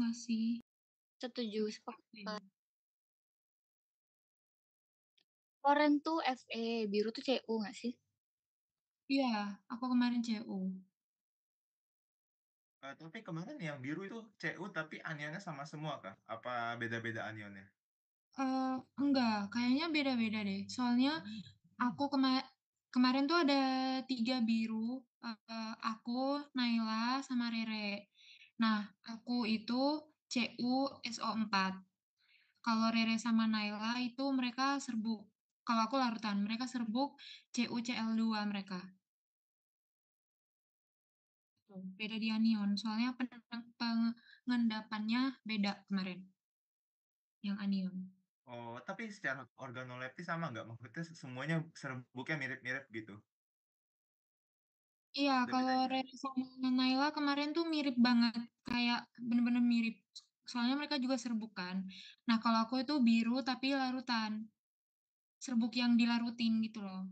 nggak sih? Setuju, sepakat. Oke. Oranye tuh FE, biru tuh CU nggak sih? Iya, aku kemarin CU. Tapi kemarin yang biru itu CU tapi anionnya sama semua kah? Apa beda-beda anionnya? Enggak, kayaknya beda-beda deh. Soalnya aku kemarin tuh ada 3 biru, aku, Naila, sama Rere. Nah, aku itu CU SO4. Kalau Rere sama Naila itu mereka serbuk. Kalau aku larutan, mereka serbuk CU CL2 mereka. Tuh, beda di anion, soalnya pengendapannya beda kemarin, yang anion. Oh, tapi secara organoleptis sama nggak? Maksudnya semuanya serbuknya mirip-mirip gitu? Iya, Ada kalau bedanya? Rere sama Naila kemarin tuh mirip banget, kayak bener-bener mirip. Soalnya mereka juga serbuk kan. Nah, kalau aku itu biru tapi larutan, serbuk yang dilarutin gitu loh.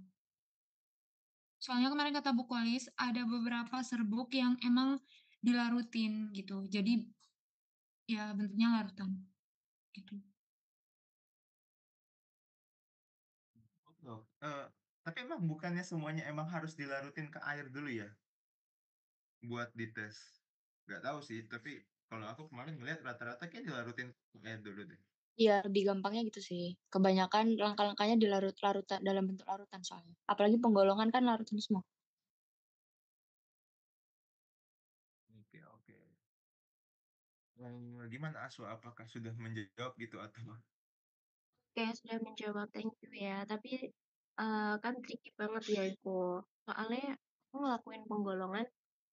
Soalnya kemarin kata Bu Kolis ada beberapa serbuk yang emang dilarutin gitu. Jadi ya bentuknya larutan gitu. Oh, tapi emang bukannya semuanya emang harus dilarutin ke air dulu ya? Buat dites? Nggak tahu sih, tapi kalau aku kemarin ngeliat rata-rata kayak dilarutin ke air dulu deh. Iya, lebih gampangnya gitu sih. Kebanyakan langkah-langkahnya dilarut-larutan dalam bentuk larutan soalnya. Apalagi penggolongan kan larutan semua. Oke, oke. Gimana Aswa? Apakah sudah menjawab gitu atau? Oke, sudah menjawab, thank you ya. Tapi kan tricky banget ya itu. Soalnya aku ngelakuin penggolongan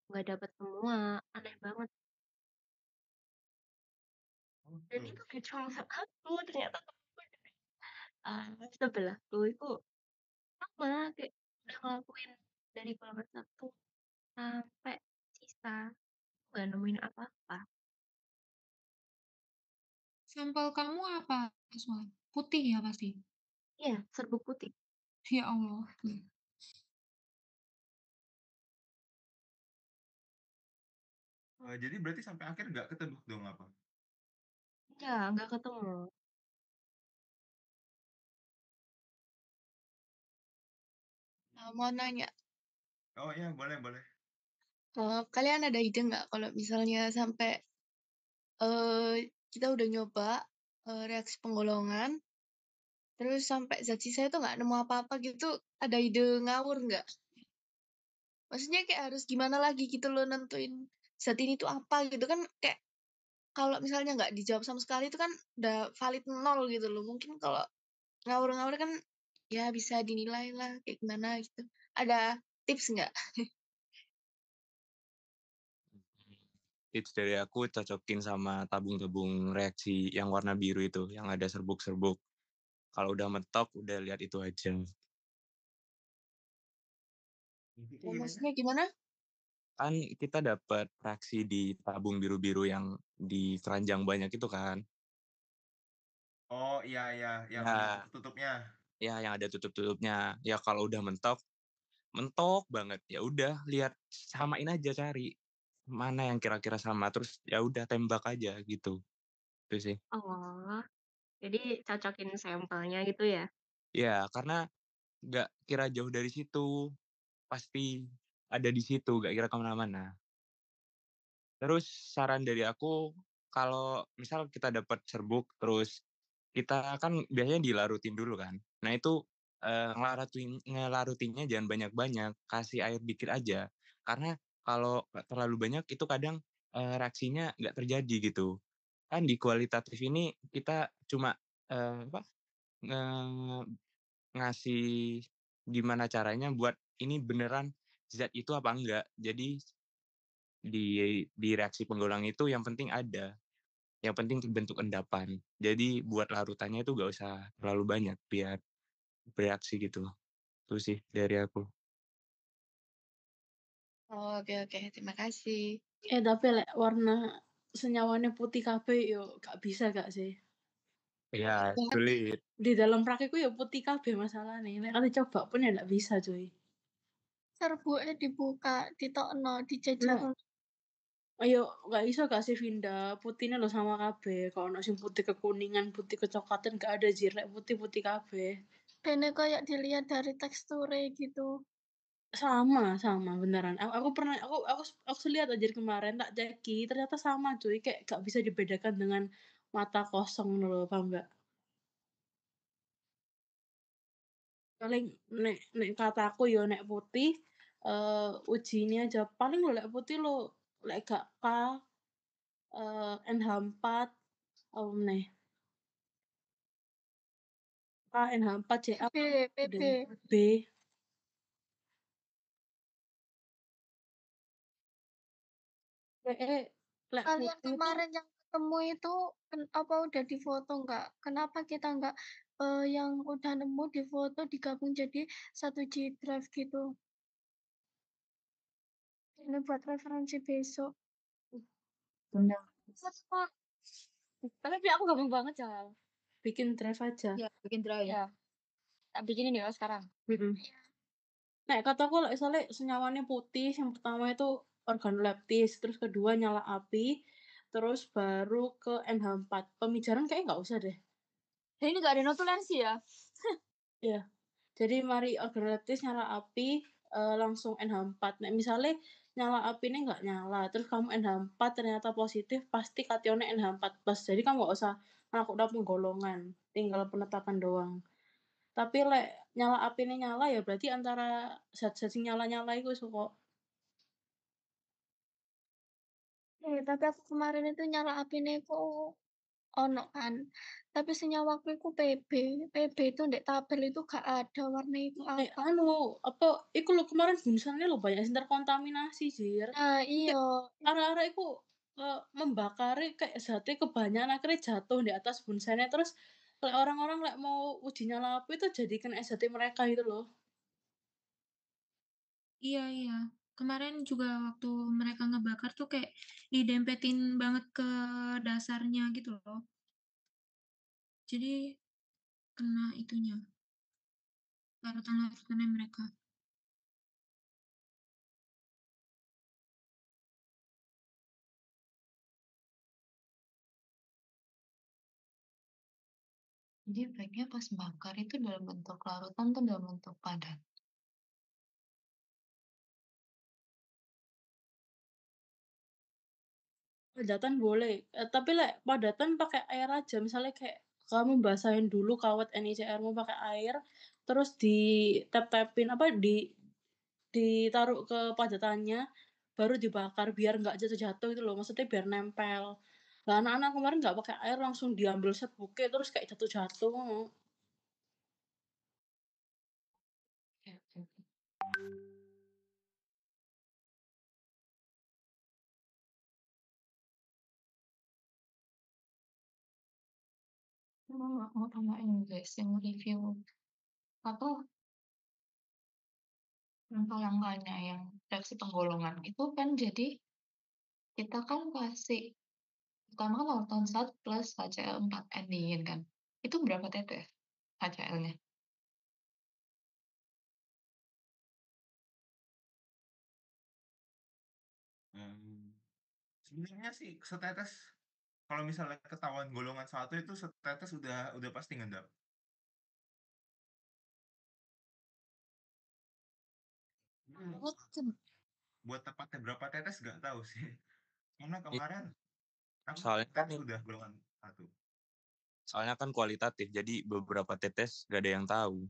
nggak dapet semua, aneh banget. Dan itu gak cuma aku, ternyata temen sebelahku itu sama, kayak udah ngelakuin dari kelompok satu sampai sisa, nggak nemuin apa-apa. Sampel kamu apa, Aswan? Putih ya pasti. Iya, serbuk putih. Ya Allah. Jadi berarti sampai akhir nggak ketebak dong apa? Ya, nggak ketemu. Mau nanya, Oh iya, boleh, boleh. kalian ada ide nggak kalau misalnya sampai eh kita udah nyoba reaksi penggolongan, terus sampai zat sisa itu nggak nemu apa-apa gitu, ada ide ngawur nggak? Maksudnya kayak harus gimana lagi gitu loh nentuin zat ini tuh apa gitu kan, kayak kalau misalnya nggak dijawab sama sekali itu kan udah valid nol gitu loh. Mungkin kalau ngawur-ngawur kan ya bisa dinilai lah kayak gimana gitu. Ada tips nggak? Tips dari aku cocokin sama tabung-tabung reaksi yang warna biru itu, yang ada serbuk-serbuk. Kalau udah mentok, udah lihat itu aja. Maksudnya gimana? Kan kita dapat reaksi di tabung biru-biru yang di keranjang banyak itu kan. Oh iya, iya, yang ada Ya, tutupnya. ya yang ada tutup-tutupnya. Ya kalau udah mentok, mentok banget. Ya udah lihat, samain aja, cari mana yang kira-kira sama, terus ya udah tembak aja gitu. Itu sih. Oh, jadi cocokin sampelnya gitu ya? Ya, karena nggak kira jauh dari situ, pasti ada di situ, nggak kira kemana-mana. Terus saran dari aku, kalau misal kita dapat serbuk, terus kita kan biasanya dilarutin dulu kan. Nah itu ngelarutinnya jangan banyak-banyak, kasih air dikit aja. Karena kalau terlalu banyak itu kadang reaksinya nggak terjadi gitu. Kan di kualitatif ini kita cuma apa, ngasih gimana caranya buat ini beneran zat itu apa enggak. Jadi di reaksi penggolang itu yang penting ada, yang penting bentuk endapan. Jadi buat larutannya itu gak usah terlalu banyak biar bereaksi gitu. Itu sih dari aku. Oh, oke oke, terima kasih. Tapi lek warna senyawane putih kabeh yo gak bisa gak sih? Ya, sulit. Di dalam praktekku ya putih kabeh masalahnya. Nek kali coba pun ya gak bisa cuy. Serbuknya dibuka, ditokno, dijajal. Nah, Ayo gak iso gak sih Vinda, putihnya lho sama kabeh. Kalau ono sing putih kekuningan, putih kecoklatan gak ada jirek putih-putih kabeh. Bene kayak dilihat dari teksturnya gitu. Sama beneran. Aku pernah aku lihat aja kemarin tak ceki, ternyata sama cuy, kayak gak bisa dibedakan dengan mata kosong loh, paham gak? Paling nek kataku yo nek putih uji ini aja paling lo lek putih lo lek gak K NH4 apa meneh K NH4 CA PB. B lek Kalian putih itu kemarin yang ketemu itu apa udah difoto nggak? Kenapa kita nggak yang udah nemu difoto digabung jadi satu G drive gitu? Ini buat referensi besok. Bener. Apa? Tapi aku gampang banget, Cal. bikin drive aja. Ya, bikin drive. Ya. Tak bikinin ya sekarang. Nek kataku lek soalnya senyawannya putih, yang pertama itu organoleptis, terus kedua nyala api, terus baru ke NH4. Pemijaran kayaknya nggak usah deh. Dan ini gak ada notulensi ya? Iya. Jadi mari organoleptis nyala api langsung NH4. Nek misalnya nyala api ini nggak nyala, terus kamu NH4 ternyata positif, pasti kationnya NH4 plus. Jadi kamu nggak usah melakukan penggolongan, tinggal penetapan doang. Tapi lek nyala api ini nyala ya berarti antara zat-zat sing nyala-nyala itu kok. Tapi aku kemarin itu nyala apinya itu ono kan. Tapi senyawaku itu PB. PB itu ndek tabel itu gak ada warna itu apa. Apa iku lo kemarin bunsannya lo banyak sing terkontaminasi, Jir. Nah, iya. Arah-arah iku membakari kayak zatnya kebanyakan akhirnya jatuh di atas bunsannya terus lek orang-orang lek mau uji nyala api itu jadi kena SHT mereka itu loh. Iya, iya. Kemarin juga waktu mereka ngebakar tuh kayak didempetin banget ke dasarnya gitu loh. Jadi kena itunya, larutan-larutannya mereka. Jadi baiknya pas bakar itu dalam bentuk larutan atau dalam bentuk padat? Padatan boleh, tapi lek padatan pakai air aja. Misalnya kayak kamu basahin dulu kawat NiCR-mu pakai air, terus di tap-tapin apa ditaruh ke padatannya, baru dibakar biar nggak jatuh-jatuh itu loh. Maksudnya biar nempel. Lah anak-anak kemarin nggak pakai air langsung diambil set buke terus kayak jatuh-jatuh. Oke, oke. Mau tanyain guys yang review apa langkah-langkahnya yang reaksi penggolongan itu kan jadi kita kan kasih pertama kan larutan 1 plus HCl 4N dingin kan itu berapa tetes HCl-nya? Sebenarnya sih setetes kalau misalnya ketahuan golongan 1 itu setetes udah pasti ngendap. Buat tepatnya berapa tetes nggak tahu sih. Karena kemarin aku Soalnya kan tetes udah golongan 1. soalnya kan kualitatif, jadi beberapa tetes gak ada yang tahu.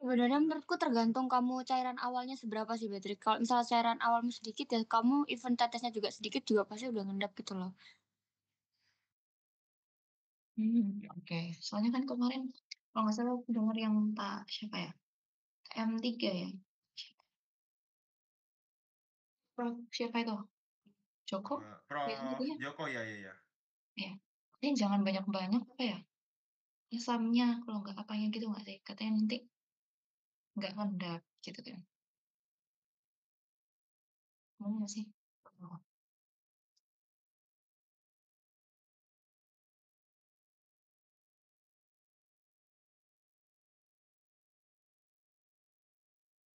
Sebenarnya menurutku tergantung kamu cairan awalnya seberapa sih, Beatrix. Kalau misalnya cairan awalmu sedikit ya kamu event tetesnya juga sedikit juga pasti udah ngendap gitu loh. Oke. Soalnya kan kemarin kalau nggak salah aku dengar yang siapa ya? M3 ya? Prof siapa itu? Joko? Ya kan Prof katanya? Joko ya. Ya. Katanya jangan banyak-banyak apa ya? Asamnya kalau nggak apanya gitu nggak sih? Katanya nanti nggak ngendap gitu kan. Mau nggak sih? Oh.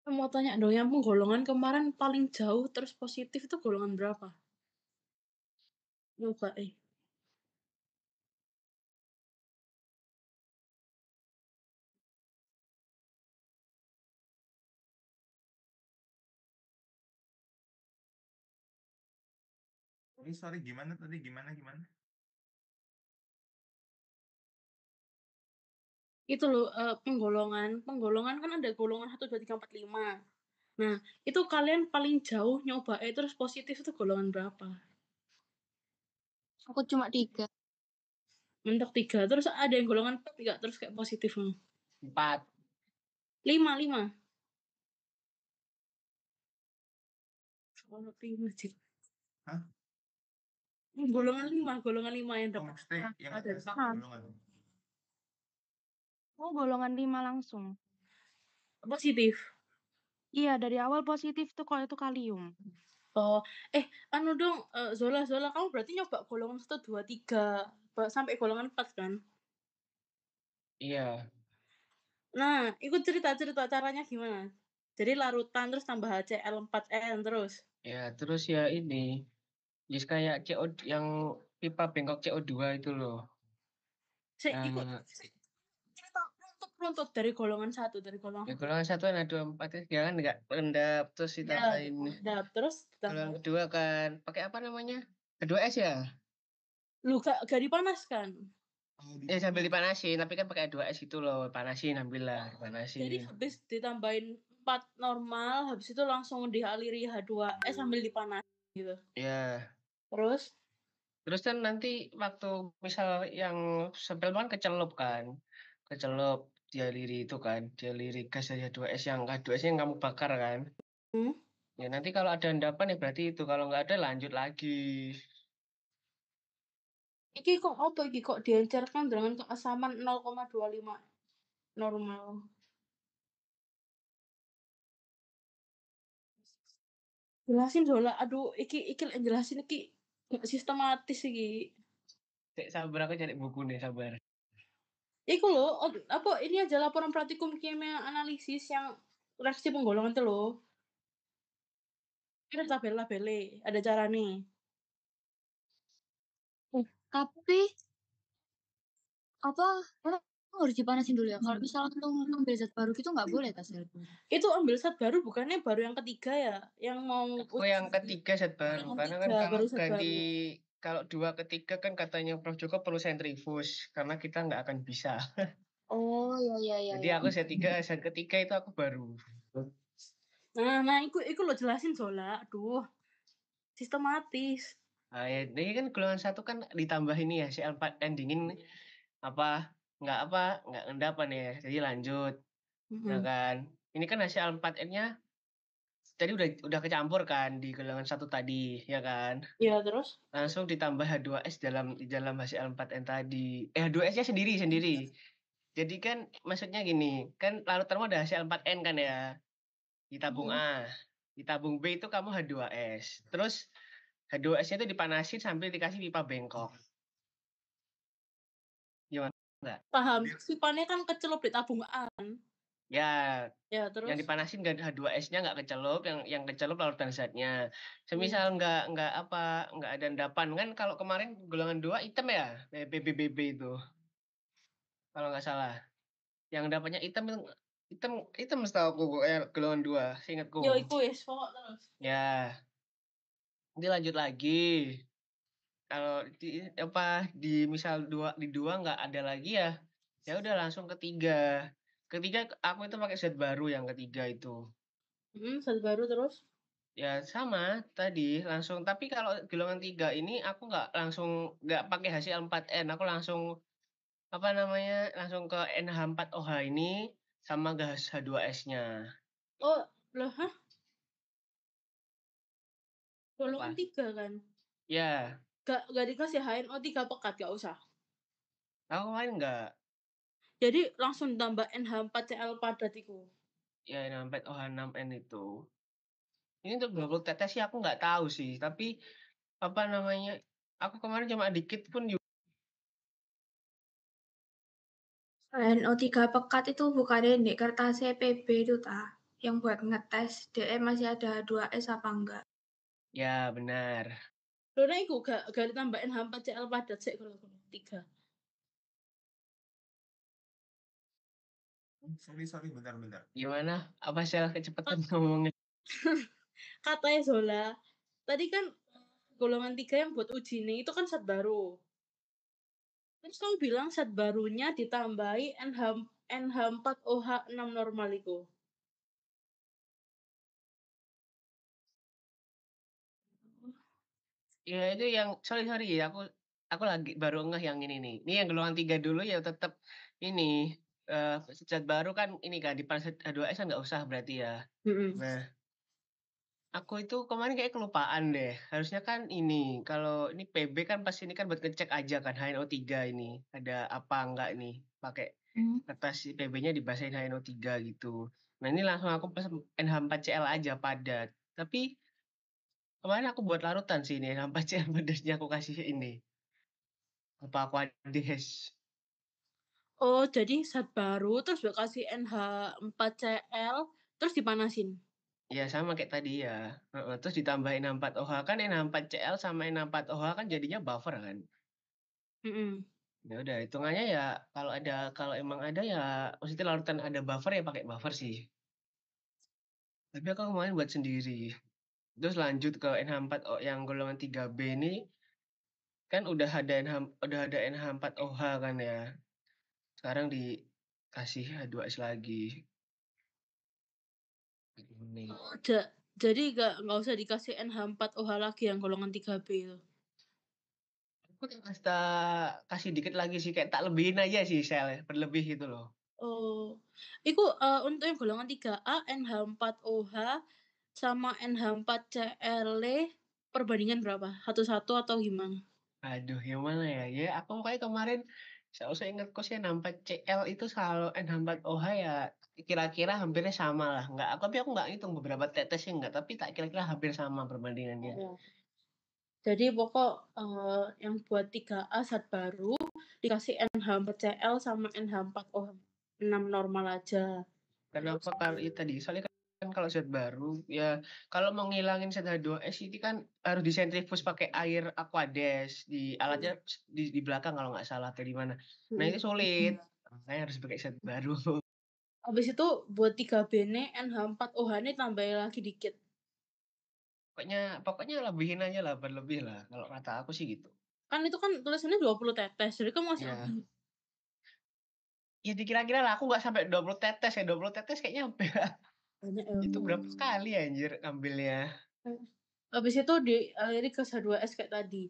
Mau tanya dong, yang penggolongan kemarin paling jauh terus positif itu golongan berapa? Coba Sorry, gimana tadi? Gimana? Itu loh, penggolongan kan ada golongan 1, 2, 3, 4, 5. Nah, itu kalian paling jauh nyoba terus positif itu golongan berapa? Aku cuma 3. Mentok 3, terus ada yang golongan 4 nggak terus kayak positif? 4. 5. Kalau 5 sih. Hah? Golongan 5 yang Oh, dapat. maksudnya yang ada. tes golongan. Oh, golongan 5 langsung. Positif. Iya, dari awal positif tuh kalau itu kalium. Oh, anu dong, Zola, kamu berarti nyoba golongan 1, 2, 3 sampai golongan 4 kan? Iya. Nah, ikut cerita caranya gimana? Jadi larutan terus tambah HCl 4N terus. Ya, terus ya ini. Just kayak CO yang pipa bengkok CO2 itu loh. Ikut cerita runtut dari golongan 1, dari golongan Ya, golongan 1 kan ada 4 ya kan enggak rendap terus ditambahin. rendap terus Golongan kedua kan pakai apa namanya? H2S ya? Lu gak dipanaskan. Sambil dipanasin, tapi kan pakai H2S itu loh, panasin ambillah, dipanasin. Jadi habis ditambahin 4 normal, habis itu langsung dialiri H2S sambil dipanasin gitu. Iya. Terus kan nanti waktu misal yang sampel kan kecelup dialiri itu kan, dialiri gas dari H2S yang H2S yang kamu bakar kan. Ya nanti kalau ada endapan ya berarti itu, kalau nggak ada lanjut lagi. Iki kok apa iki kok diencerkan dengan keasaman 0,25 normal. Jelasin Zola, aduh iki jelasin iki nggak sistematis iki. Sabar, aku cari buku nih, sabar. Iku loh, apa ini aja laporan praktikum kimia analisis yang reaksi penggolongan itu loh. Ada tabel-tabelnya, ada cara nih. Tapi apa harus dipanasin dulu ya? Kalau misalnya untuk ambil zat baru gitu nggak boleh tas Itu ambil zat baru bukannya baru yang ketiga ya? Yang mau yang ketiga zat baru, karena kan kalau ganti kalau 2 ke 3 kan katanya Prof Joko perlu sentrifus karena kita nggak akan bisa. Oh iya. Jadi aku zat ketiga itu aku baru. Nah, iku lo jelasin Zola. Aduh. Sistematis. Ini kan golongan 1 kan ditambah ini ya, Cl4N dingin nggak endapan ya. Jadi lanjut. Ya kan. Ini kan Cl4N-nya tadi udah kecampur kan di golongan 1 tadi, ya kan? Iya, terus? Langsung ditambah H2S di dalam Cl4N tadi. H2S-nya sendiri. Jadi kan maksudnya gini, kan larutan ada Cl4N kan ya. Di tabung A. Di tabung B itu kamu H2S. Terus H2S-nya itu dipanasin sambil dikasih pipa bengkok. Gimana? Enggak? Paham. Pipannya kan kecelup di tabung A kan? Ya, terus? yang dipanasin H2S-nya nggak kecelup, yang kecelup larutan zatnya. Semisal nggak ada endapan kan, kalau kemarin golongan 2 hitam ya, BBB itu. Kalau nggak salah. Yang endapannya hitam setahu aku golongan 2, seingatku. Yo iku wis pokok terus. Ya. Nanti lanjut lagi. Kalau di misal di 2 nggak ada lagi ya. Ya udah langsung ketiga aku itu pakai zat baru yang ketiga itu. Zat baru terus? Ya sama tadi langsung, tapi kalau golongan 3 ini aku nggak pakai HCl4N, aku langsung langsung ke NH4OH ini sama gas H2S-nya. Oh, loh, hah? Golongan 3 kan? Ya. Gak dikasih HNO3 pekat, gak usah. Aku main enggak. Jadi langsung tambah NH4Cl padat itu. Ya, NH4OH6N itu. Ini untuk 20 tetes sih aku nggak tahu sih, tapi aku kemarin cuma dikit pun juga. NO3 pekat itu bukannya di kertas PB itu ta, yang buat ngetes DE masih ada 2S apa enggak. Ya, benar. Lho nek iku gak ditambahin H4CL padat sik kalau 3. Sorry, bentar. Gimana? Apa Sel kecepatan ngomongnya? Katanya Zola, tadi kan golongan 3 yang buat uji nih itu kan zat baru. Terus kamu bilang zat barunya ditambahi NH4OH6 normal itu. Ya itu yang sorry ya aku lagi baru ngeh yang ini nih. Ini yang golongan 3 dulu ya tetap ini zat baru kan ini kan di H2S kan nggak usah berarti ya. Nah, aku itu kemarin kayak kelupaan deh. Harusnya kan ini kalau ini PB kan pas ini kan buat ngecek aja kan HNO3 ini ada apa enggak nih pakai kertas PB-nya dibasahin HNO3 gitu. Nah, ini langsung aku pas NH4CL aja padat. Tapi kemarin aku buat larutan sih ini NH4CL padasnya aku kasih ini. Apa Aquades. Oh, jadi zat baru terus gue kasih NH4CL terus dipanasin. Ya sama kayak tadi ya. Terus ditambahin NH4OH kan NH4CL sama NH4OH kan jadinya buffer kan. Ya udah hitungannya ya kalau emang ada ya maksudnya larutan ada buffer ya pakai buffer sih. Tapi aku kemarin buat sendiri. Terus lanjut ke NH4O yang golongan 3B ini kan udah ada NH4OH kan ya. Sekarang dikasih H2S lagi. Oh, jadi nggak usah dikasih NH4OH lagi yang golongan 3B itu. Aku kasih dikit lagi sih kayak tak lebihin aja sih sel berlebih gitu loh. Oh, itu untuk yang golongan 3A NH4OH sama NH4CL perbandingan berapa? 1-1 atau gimana? Aduh, gimana ya? Ya, aku kayak kemarin saya ingatku sih NH4CL itu selalu NH4OH ya kira-kira hampirnya sama lah. Tapi aku nggak hitung beberapa tetesnya enggak, tapi tak kira-kira hampir sama perbandingannya. Oh. Jadi pokok yang buat 3A zat baru dikasih NH4CL sama NH4OH6 normal aja. Kenapa kalau itu tadi? Soalnya kan kalau zat baru ya kalau mau ngilangin zat H2S ini kan harus disentrifus pakai air Aquades di alatnya di belakang kalau nggak salah atau di mana. Nah itu sulit. Makanya harus pakai zat baru. Habis itu buat 3B nih NH4OH nih tambahin lagi dikit. Pokoknya lebihin aja lah, berlebih lah. Kalau kata aku sih gitu. Kan itu kan tulisannya 20 tetes, jadi kan masih Ya. Ya dikira-kira lah, aku nggak sampai 20 tetes ya. 20 tetes kayaknya hampir. banyak ya. Itu berapa kali anjir ambilnya. Habis itu dialiri ke H2S kayak tadi.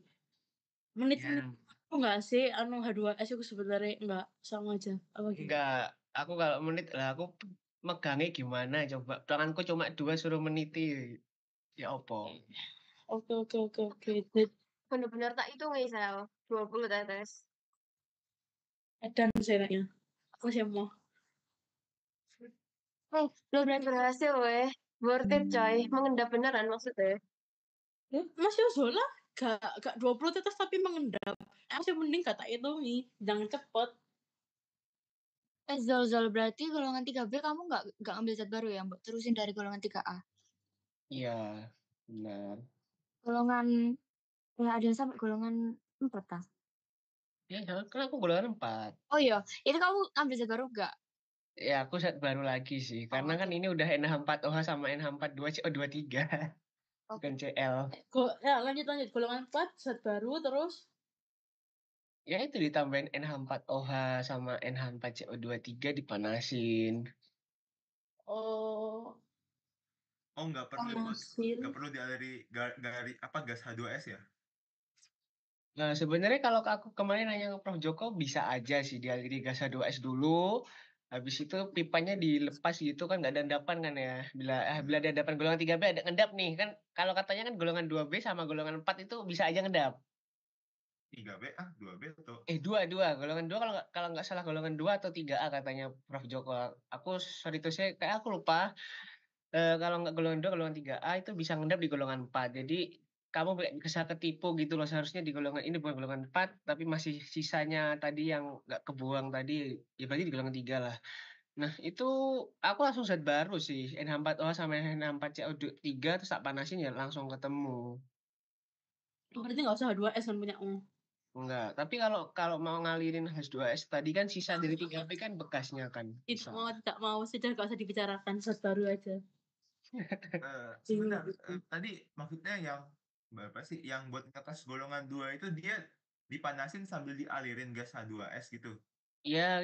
Menit-menit aku nggak sih H2S itu sebenarnya nggak sama aja. Apa gitu? Enggak, aku kalau menit lah aku megangnya gimana coba. Tanganku cuma 2 suruh meniti. Ya opo. Oke. Bener-bener tak hitung nih Sel, 20 tetes. Dan sayangnya aku sih mau. Belum berhasil weh. Worth it coy, mengendap beneran maksudnya. Mas Yozola gak 20 tetes tapi mengendap. Masih mending kata itu nih, jangan cepet. Zol berarti golongan 3B kamu nggak ambil zat baru ya, Mbak? Terusin dari golongan 3A. Iya, benar. Golongan ya ada yang sampai golongan 4 ah. Ya, kan aku golongan 4. Oh iya, itu kamu ambil zat baru nggak? Ya, aku zat baru lagi sih. Karena kan ini udah NH4OH sama NH42 CO23. Bukan CL. Ya, lanjut. Golongan 4, zat baru, terus? Ya itu ditambahin NH4OH sama NH4CO23 dipanasin. Oh, nggak perlu dialiri gas H2S ya? Nah, sebenarnya kalau aku kemarin nanya ke Prof Joko bisa aja sih dialiri gas H2S dulu. Habis itu pipanya dilepas gitu kan nggak ada endapan kan ya. Bila ada endapan golongan 3B ada ngendap nih kan. Kalau katanya kan golongan 2B sama golongan 4 itu bisa aja ngendap. 3B 2B atau 2 golongan 2 kalau nggak salah golongan 2 atau 3A katanya Prof Joko. Aku sorry to say kayak aku lupa. Kalau nggak golongan 2 golongan 3A itu bisa ngendap di golongan 4. Jadi kamu bisa ketipu gitu loh, seharusnya di golongan ini bukan golongan 4 tapi masih sisanya tadi yang nggak kebuang tadi ya berarti di golongan 3 lah. Nah, itu aku langsung zat baru sih, NH4OH sama NH4CO3 terus tak panasin ya langsung ketemu. Berarti nggak usah H2S kan punyamu? Enggak, tapi kalau mau ngalirin H2S tadi kan sisa dari 3B kan bekasnya kan bisa. Tidak mau, sudah nggak usah dibicarakan, zat baru aja. Sebentar, tadi maksudnya yang berapa sih? Yang buat ngetes golongan 2 itu dia dipanasin sambil dialirin gas H2S gitu. Iya,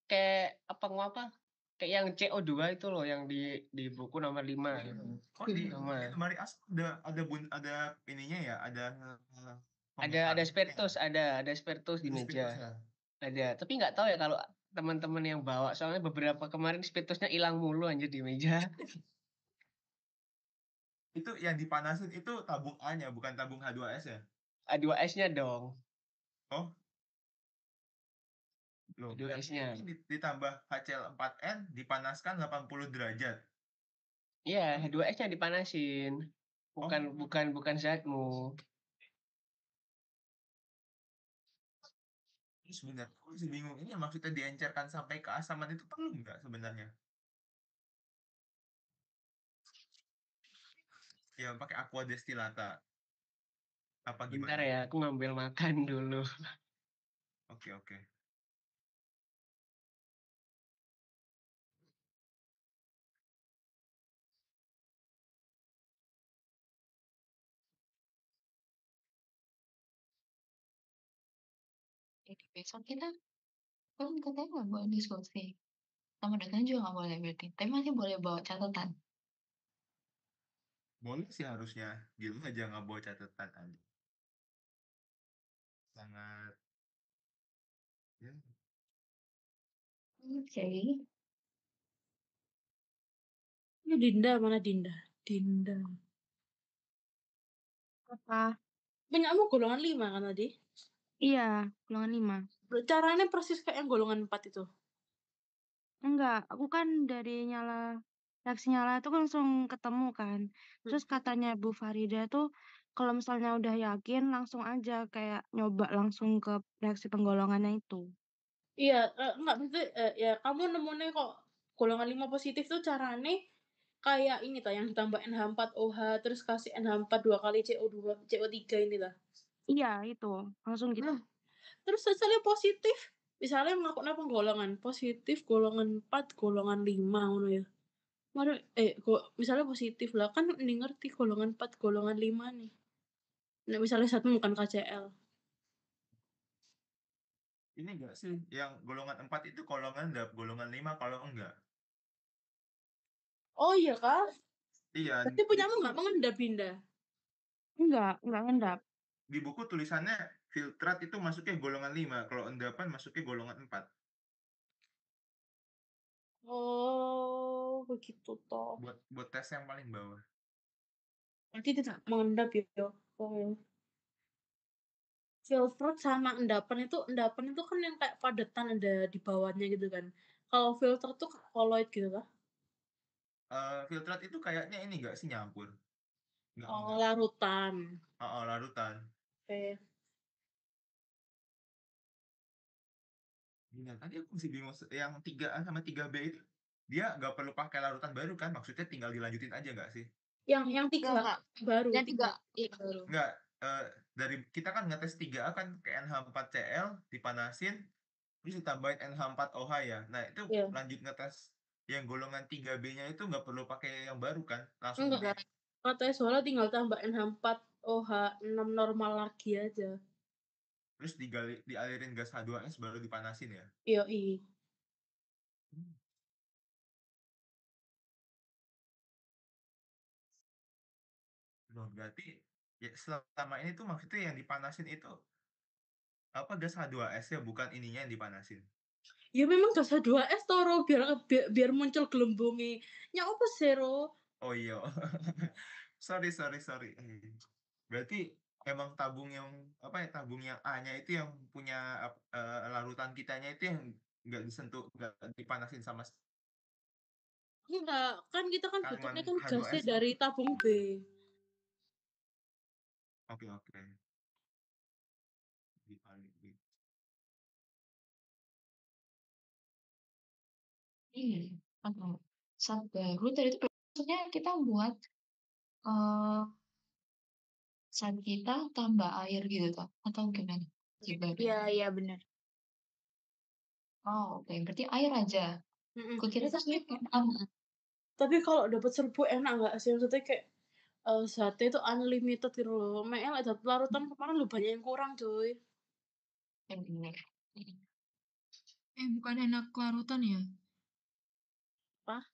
kayak apa? Kayak yang CO2 itu loh yang di buku nomor 5 gitu. Oh, di Sama. lemari as ada ininya ya, ada Ada spiritus, ada spiritus di Ada meja. spiritus ya? Ada, tapi nggak tahu ya kalau teman-teman yang bawa, soalnya beberapa kemarin spiritusnya hilang mulu anjir di meja. Itu yang dipanasin itu tabung A-nya, bukan tabung H2S ya? H2S-nya dong. Oh. Loh, H2S-nya. Ditambah HCl4N dipanaskan 80 derajat. Iya, H2S-nya dipanasin. Bukan zatmu. Sebenarnya aku masih bingung, ini maksudnya diencerkan sampai keasaman itu perlu nggak sebenarnya? Ya pakai aqua destillata. Apa Bentar gimana? ya, aku ngambil makan dulu. Oke. Jadi besok kita kan katanya nggak boleh diskusi. Sama dosen juga nggak boleh berarti. Tapi masih boleh bawa catatan. Boleh sih harusnya. Gitu aja nggak bawa catatan aja. Sangat ya. Oke. Ini Dinda, mana Dinda? Dinda. Apa? Punyamu golongan 5 kan tadi? Iya, golongan 5. Caranya persis kayak yang golongan 4 itu. Enggak, aku kan dari reaksi nyala itu kan langsung ketemu kan. Terus katanya Bu Farida tuh kalau misalnya udah yakin langsung aja kayak nyoba langsung ke reaksi penggolongannya itu. Iya, enggak maksudnya ya kamu nemunya kok golongan 5 positif tuh caranya kayak ini tuh yang ditambah NH4OH terus kasih NH4 2 kali CO3 ini lah. Iya, itu. Langsung gitu. Nah, terus misalnya positif, misalnya melakukan penggolongan positif golongan 4, golongan 5 ngono ya. Misalnya positif lah kan ini ngerti golongan 4, golongan 5 nih. Nah, misalnya satu bukan KCl. Ini enggak sih yang golongan 4 itu kalau ngendap, golongan 5 kalau enggak. Oh iya kah? Iya. Berarti punyamu nggak mengendap, Dinda? Enggak ngendap. Di buku tulisannya filtrat itu masuknya golongan 5, kalau endapan masuknya golongan 4. Oh, begitu toh. Buat tes yang paling bawah. Berarti tidak mengendap ya. Oh. Filtrat sama endapan itu kan yang kayak padetan ada di bawahnya gitu kan. Kalau filter tuh kolloid gitu kah? Filtrat itu kayaknya ini enggak sih nyampur. Oh, larutan. Larutan. Oke. Nah, tadi aku masih bingung yang 3A sama 3B itu dia nggak perlu pakai larutan baru kan? Maksudnya tinggal dilanjutin aja nggak sih? Yang 3 baru. Yang 3 iya. baru. Nggak, dari kita kan ngetes 3A kan ke NH4Cl dipanasin terus ditambahin NH4OH ya. Nah, itu lanjut ngetes yang golongan 3B-nya itu nggak perlu pakai yang baru kan? Langsung Enggak. Katanya soalnya tinggal tambah NH4OH 6 normal lagi aja. Terus dialirin gas H2S baru dipanasin ya? Iya. Loh, berarti ya selama ini tuh maksudnya yang dipanasin itu apa gas H2S ya, bukan ininya yang dipanasin? Ya memang gas H2S toro biar muncul gelembungnya. Nya apa sero? Oh iya. Sorry. Berarti emang tabung yang tabung yang A-nya itu yang punya larutan kitanya itu yang nggak disentuh, nggak dipanasin sama Enggak, kan kita kan butuhnya kan H2S. gasnya dari tabung B. Oke. Zat baru tadi itu maksudnya kita buat zat kita tambah air gitu toh atau gimana? Zat baru. Iya benar. Oh, oke. Berarti air aja. Kukira Tapi kan tapi kalau dapat serbuk enak nggak sih? Maksudnya kayak zatnya itu unlimited gitu loh. Makanya lek dapat larutan kemarin lu banyak yang kurang, cuy. bener. bukan enak larutan ya? Apa?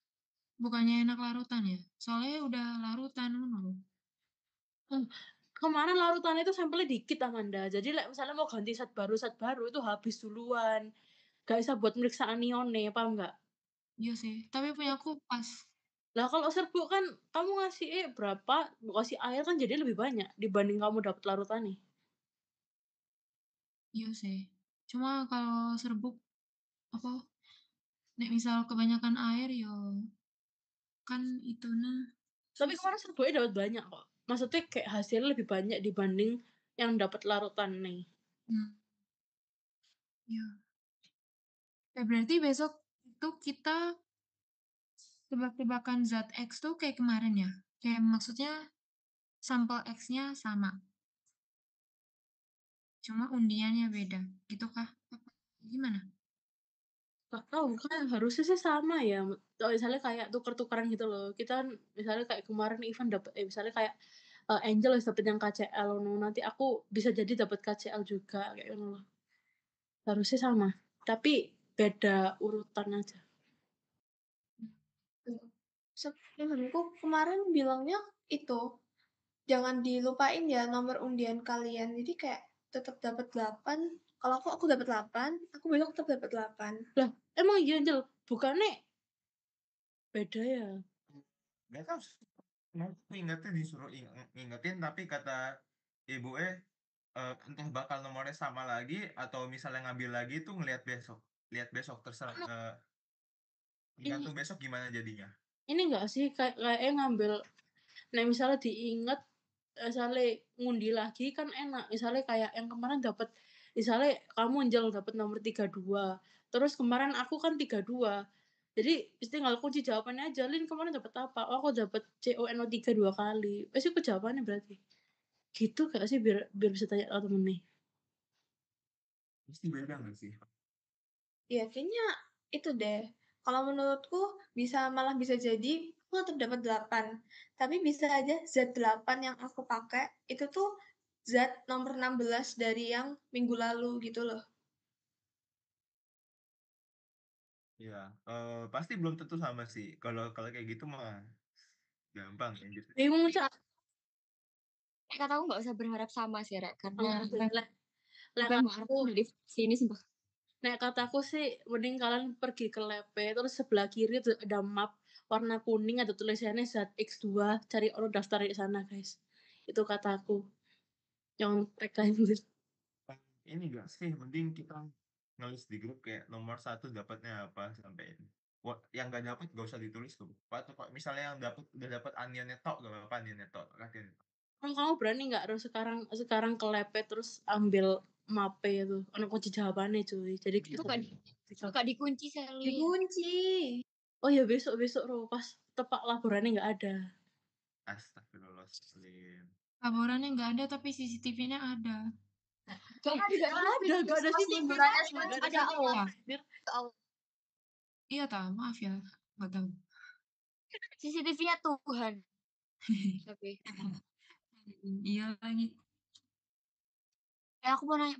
Bukannya enak larutan ya? Soalnya udah larutan ngono. Kemarin larutan itu sampelnya dikit Amanda. Jadi lek misalnya mau ganti zat baru itu habis duluan. Gak bisa buat meriksa anionnya, paham nggak? Iya sih, tapi punya aku pas. Lah kalau serbuk kan kamu ngasih berapa, kasih air kan jadi lebih banyak dibanding kamu dapat larutan nih. Iya sih. Cuma kalau serbuk apa? Nek misal kebanyakan air yo kan itu nah. Tapi kemarin serbuknya dapat banyak kok. Maksudnya kayak hasilnya lebih banyak dibanding yang dapat larutan nih. Iya. Berarti besok itu kita tebak-tebakan zat X tuh kayak kemarin ya? Kayak maksudnya sampel X-nya sama. Cuma undiannya beda. Gitu kah? Apa gimana? Gak tahu kan harusnya sih sama ya. Misalnya kayak tuker-tukeran gitu loh. Kita kan misalnya kayak kemarin event dapat misalnya kayak Angel harus dapet yang KCL nanti aku bisa jadi dapat KCL juga kayak gitu loh. Harusnya sama. Tapi beda urutan aja. Menurutku kemarin bilangnya itu jangan dilupain ya nomor undian kalian. Jadi kayak tetap dapat 8. Kalau aku dapat 8, aku besok tetap dapat 8. Lah, emang iya Angel, bukannya beda ya? Gak tau sih. Aku ingetnya disuruh ingetin tapi kata ibu entah bakal nomornya sama lagi atau misalnya ngambil lagi tuh ngelihat besok. Lihat besok terserah. Tergantung besok gimana jadinya. Ini enggak sih kayak ngambil misalnya diinget misalnya ngundi lagi kan enak. Misalnya kayak yang kemarin dapat misalnya kamu Angel dapat nomor 32. Terus kemarin aku kan 32. Jadi tinggal kunci jawabannya aja. Lin kemarin dapat apa? Oh, aku dapat CONO3 2 kali. Pasti aku jawabannya berarti. Gitu gak sih biar bisa tanya ke temen nih. Pasti beda gak sih? Ya kayaknya itu deh. Kalau menurutku malah bisa jadi aku tetap dapat 8. Tapi bisa aja zat 8 yang aku pakai itu tuh zat nomor 16 dari yang minggu lalu gitu loh. Ya, pasti belum tentu sama sih. Kalau kayak gitu mah gampang ya. Bingung Cak. Kataku nggak usah berharap sama sih Rek, karena Lah aku dari sini sumpah. Nek kataku sih mending kalian pergi ke lab terus sebelah kiri tuh ada map warna kuning ada tulisannya zat X2 cari orang daftar di sana guys. Itu kataku. Jangan pegang Ini gak sih, mending kita nulis di grup kayak nomor 1 dapatnya apa sampai ini. Yang gak dapat gak usah ditulis tuh. Pak misalnya yang udah dapat anionnya tok gak apa-apa anionnya tok. Kalau kamu berani nggak sekarang ke lab terus ambil mape itu ono kunci jawabannya cuy. Jadi suka dikunci selalu. Dikunci. Oh ya besok Ro pas tepak laporannya nggak ada. Astagfirullahaladzim. Laporannya nggak ada tapi CCTV-nya ada. Gak ada CCTV-nya. Ada Allah. Iya tahu, maaf ya, nggak tahu. CCTV-nya Tuhan. Tapi iya lagi. Aku mau nanya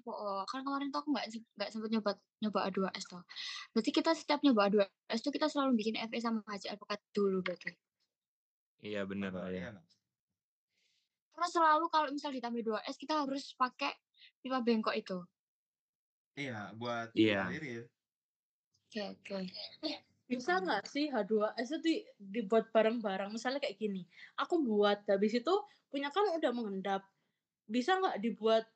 kan kemarin tuh aku nggak sempet nyoba A2S tuh. Berarti kita setiap nyoba A2S tuh kita selalu bikin FE sama HC alpukat dulu berarti. Iya benar ya. Terus selalu kalau misal ditambah 2S kita harus pakai pipa bengkok itu. Iya, buat alirin. Oke. Bisa nggak sih H2S itu dibuat bareng-bareng? Misalnya kayak gini, aku buat, habis itu punya kan udah mengendap. Bisa nggak dibuat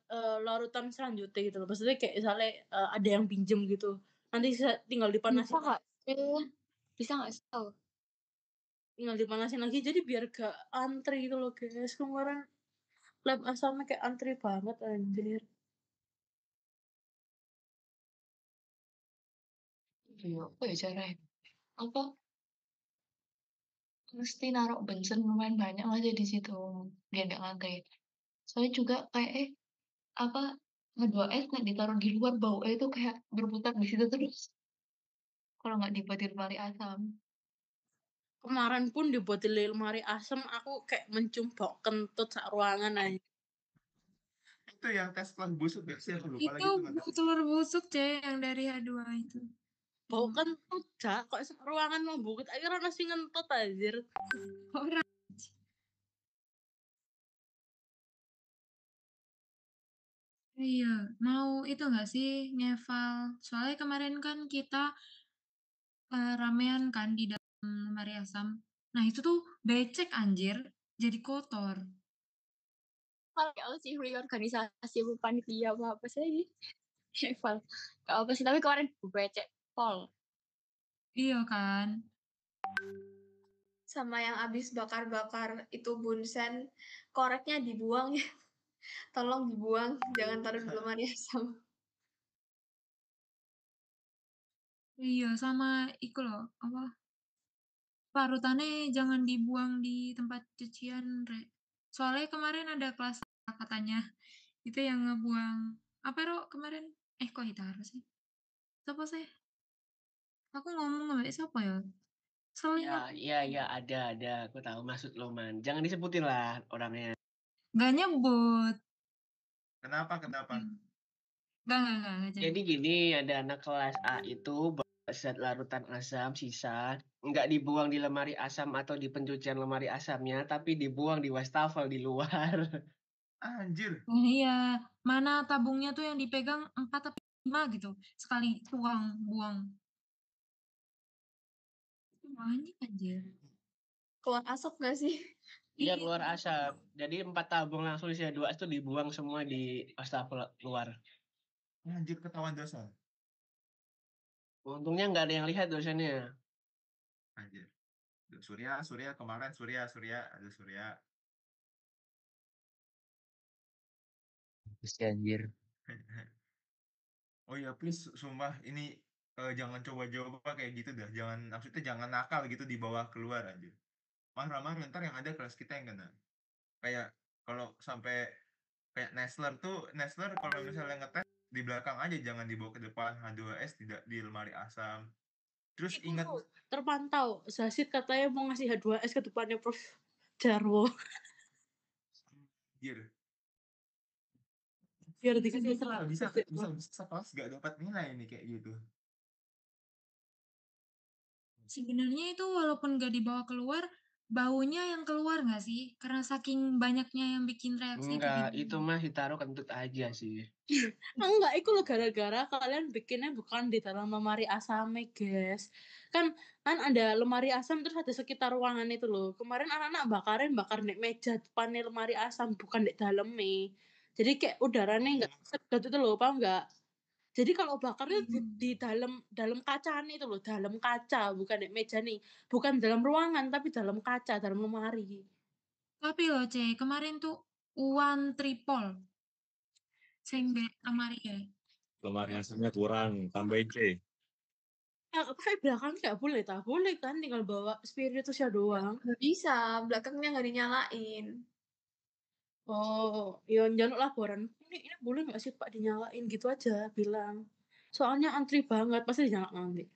larutan selanjutnya gitu loh? Maksudnya kayak misalnya ada yang pinjem gitu. Nanti tinggal dipanasin. Bisa nggak sih? Tinggal dipanasin lagi, jadi biar gak antri gitu loh guys. Kemarin lab asalnya kayak antri banget anjir. Iya, apa ya caranya? apa mesti naruh bensin lumayan banyak aja di situ biar nggak ngantri. Soalnya juga kayak apa H2S nggak ditaruh di luar bau itu kayak berputar di situ terus. Kalau nggak dibuat di lemari asam. Kemarin pun dibuat di lemari asam, aku kayak mencium bau kentut sak ruangan aja. Itu yang tes kelas busuk gak sih? Aku lupa lagi Itu tuh ngetes. telur busuk, C, yang dari H2 itu. Bau kentut, Cak. Kok sak ruangan mau bukit akhirnya nasi ngentut anjir. Orang. Iya, mau itu nggak sih ngeval? Soalnya kemarin kan kita ramean kan di dalam lemari asam. Nah itu tuh becek anjir, jadi kotor. Kalau sih organisasi apa panitia apa sih? Eval. Gak apa sih, tapi kemarin becek pol. Iya kan? Sama yang abis bakar-bakar itu bunsen, koreknya dibuang ya. Tolong dibuang, jangan taruh di lemari asam. Iya, sama iku loh, apa? Parutannya jangan dibuang di tempat cucian, Re. Soalnya kemarin ada kelas katanya, itu yang ngebuang, apa Ro kemarin? Kok Hitaro sih? Siapa sih? Aku ngomong sama siapa ya? Soalnya Ya, ada. Aku tahu maksud lo, Man. Jangan disebutin lah orangnya. nggak nyebut. Kenapa? Nggak jadi. Jadi gini, ada anak kelas A itu bawa zat larutan asam sisa, nggak dibuang di lemari asam atau di pencucian lemari asamnya, tapi dibuang di wastafel di luar. Anjir. Nah, iya, mana tabungnya tuh yang dipegang 4 atau 5 gitu. Sekali tuang, buang. Banyak anjir. Keluar asap gak sih? Iya, keluar asap. Jadi 4 tabung langsung isi H2S itu dibuang semua di wastafel luar. Anjir, ketahuan dosa. Untungnya nggak ada yang lihat dosennya. Anjir. Surya kemarin Surya. Ada Surya. Terus anjir. Oh ya, please, sumpah ini jangan coba-coba kayak gitu dah. Maksudnya jangan nakal gitu dibawa keluar aja. Marah-marah ntar yang ada kelas kita yang kena. Kayak kalau sampai kayak Nestler kalau misalnya ngetes di belakang aja, jangan dibawa ke depan. H2S tidak di lemari asam. Terus Itu ingat, terpantau, Zasid katanya mau ngasih H2S ke depannya Prof. Jarwo. anjir, Biar dikasih bisa serat. sekelas gak dapat nilai ini kayak gitu. Sebenarnya itu walaupun nggak dibawa keluar, baunya yang keluar nggak sih? Karena saking banyaknya yang bikin reaksi itu Enggak, gimana? itu mah ditaruh kentut aja sih. Enggak, itu loh gara-gara kalian bikinnya bukan di dalam lemari asam, guys. Kan ada lemari asam terus ada sekitar ruangan itu loh. Kemarin anak-anak bakar di meja depannya lemari asam, bukan di dalamnya. Jadi kayak udaranya enggak sedot itu loh, paham enggak? Jadi kalau bakarnya di dalam kaca nih itu loh, dalam kaca, bukan di meja nih. Bukan dalam ruangan, tapi dalam kaca, dalam lemari. Tapi loh, C, kemarin tuh one triple. Sehingga lemari ya. Lemari asamnya kurang, tambahin C. Ya, pakai belakang nggak boleh, tak boleh kan, tinggal bawa spiritusnya doang. Gak bisa, belakangnya nggak dinyalain. Oh, ya jangan laporan. Ini boleh nggak sih Pak dinyalain gitu aja, bilang. Soalnya antri banget, pasti dinyalain nanti.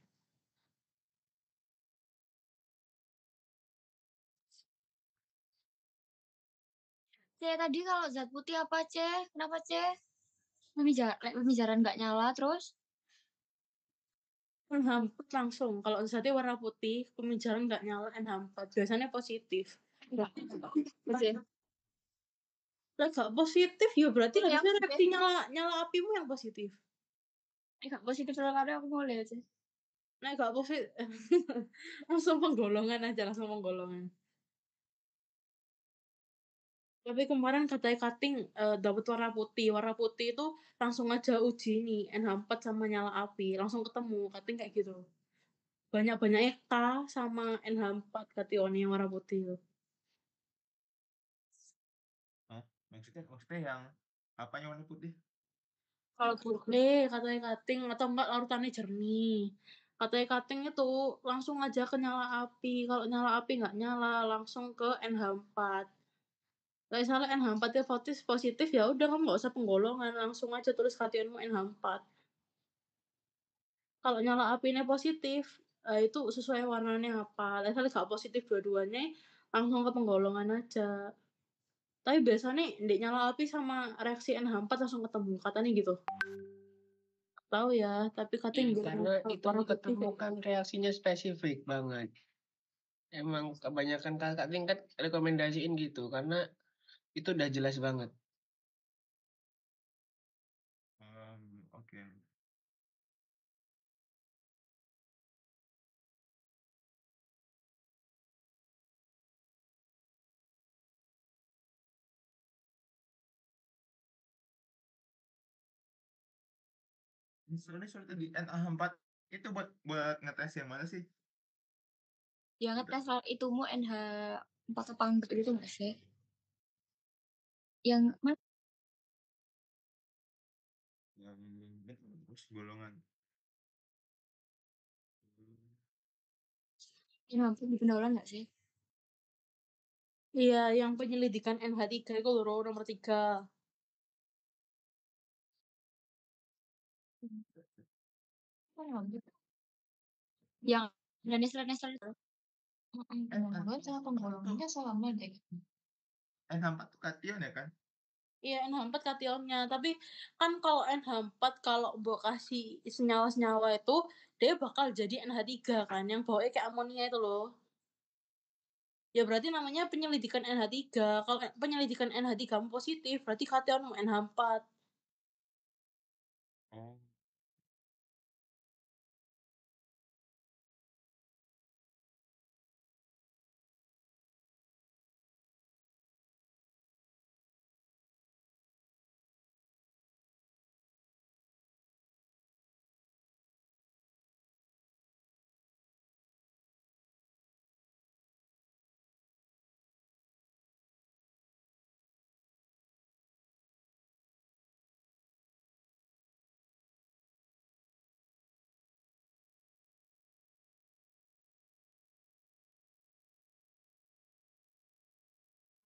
C, tadi kalau zat putih apa, C? Kenapa, C? Pemijaran nggak nyala terus? N4 langsung. Kalau zatnya warna putih, pemijaran nggak nyala N4. Biasanya positif. Enggak. Lah nggak positif, ya berarti Putih harusnya aku reaksi nyala apimu yang positif. Enggak positif sekali, aku boleh aja. Nah, nggak positif. Langsung penggolongan. Tapi kemarin katanya cutting dapat warna putih. Warna putih itu langsung aja uji nih NH4 sama nyala api, langsung ketemu cutting kayak gitu. Banyak-banyaknya K sama NH4 kation yang warna putih itu. Maksudnya yang apanya warna putih? Kalau putih katanya cutting atau enggak larutannya jernih. Katanya cutting itu langsung aja ke nyala api, kalau nyala api nggak nyala, langsung ke NH4. Kalau misalnya NH4-nya positif, ya udah kamu nggak usah penggolongan, langsung aja tulis kationmu NH4. Kalau nyala apinya positif, itu sesuai warnanya apa. Misalnya nggak positif dua-duanya, langsung ke penggolongan aja. Tapi biasanya ndek nyala api sama reaksi NH4 langsung ketemu, katanya gitu. Tahu ya, tapi katanya Karena itu warna putih ketemu kan reaksinya spesifik banget. Emang kebanyakan kakak tingkat rekomendasiin gitu karena itu udah jelas banget. Oke. Sorry tadi NH4 itu buat ngetes yang mana sih? Ya ngetes itumu NH4 apa enggak gitu nggak sih? Yang mana? Yang terus golongan. NH4 di pendolan nggak sih? Iya, yang penyelidikan NH3 itu loh, nomor 3. Yang Nesler itu. Penggolongan sama penggolongannya sama deh. NH4 tuh kation ya kan? Iya, NH4 kationnya. Tapi kan kalau NH4 kalau mbok kasih senyawa-senyawa itu, dia bakal jadi NH3 kan, yang baunya kayak amonia itu loh. Ya berarti namanya penyelidikan NH3. Kalau penyelidikan NH3 positif, berarti kationmu NH4. Oh.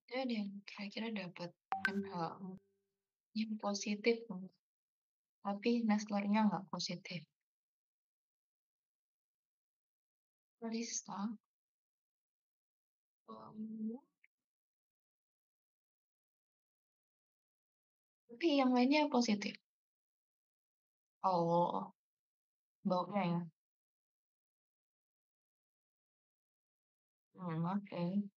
Dia ada yang kira-kira dapat NH yang positif, tapi Nestlernya nggak positif. Lisa. Tapi yang lainnya positif. Oh, baunya ya. Oke.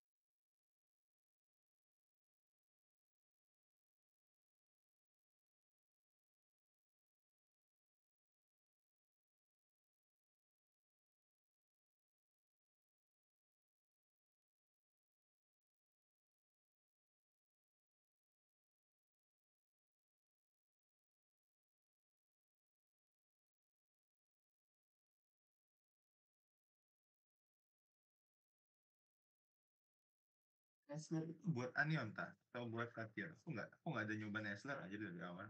Nesler itu buat anion tak? Atau buat kation? Aku nggak ada nyoba Nesler aja dari awal.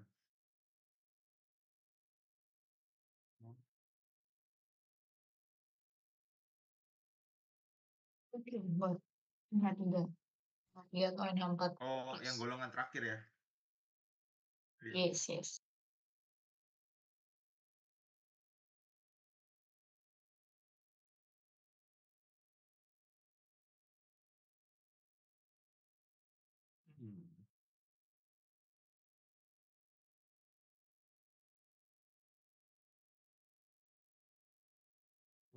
Oke, buat NH3. Dia atau NH4. Oh, yang golongan terakhir ya? Yes.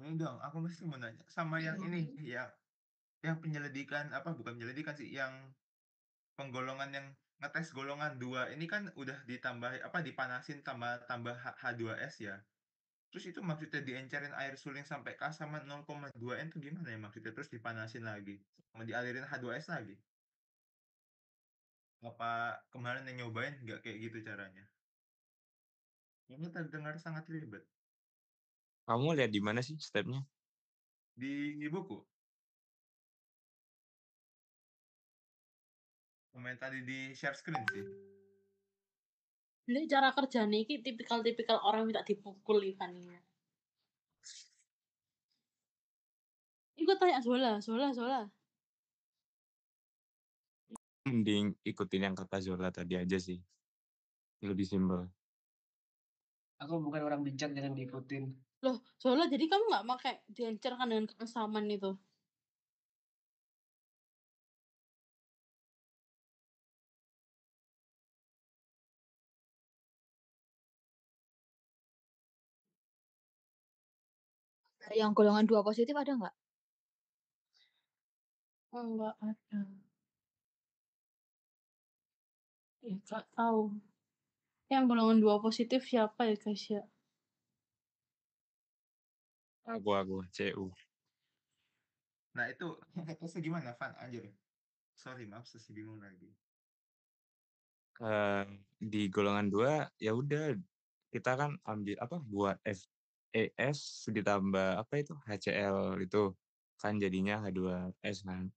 Ini dong, aku mesti mau nanya sama yang ini, yang penyelidikan bukan penyelidikan sih, yang penggolongan yang ngetes golongan 2 ini kan udah dipanasin tambah H2S ya. Terus itu maksudnya diencerin air suling sampai K sama 0,2 N itu gimana ya maksudnya? Terus dipanasin lagi, sama dialirin H2S lagi. Apa kemarin yang nyobain nggak kayak gitu caranya? Ini terdengar sangat ribet. Kamu lihat di mana sih stepnya? Di buku. Komen tadi di share screen sih. Ini cara kerjanya ini tipikal-tipikal orang minta dipukul Ivania. Ikut tanya Zola. Mending ikutin yang kata Zola tadi aja sih. Lebih simpel. Aku bukan orang bijak, jangan diikutin. Loh, Zola jadi kamu nggak pakai diencerkan dengan kesamaan itu? Yang golongan 2 positif ada nggak? Nggak ada. Nggak tahu. Yang golongan 2 positif siapa ya guys ya? Aku CU. Nah itu tesnya gimana, Van? Anjir. Sorry, maaf, sesi bingung lagi. Di golongan 2 ya udah kita kan ambil apa buat FES ditambah apa itu HCl itu kan jadinya H2S kan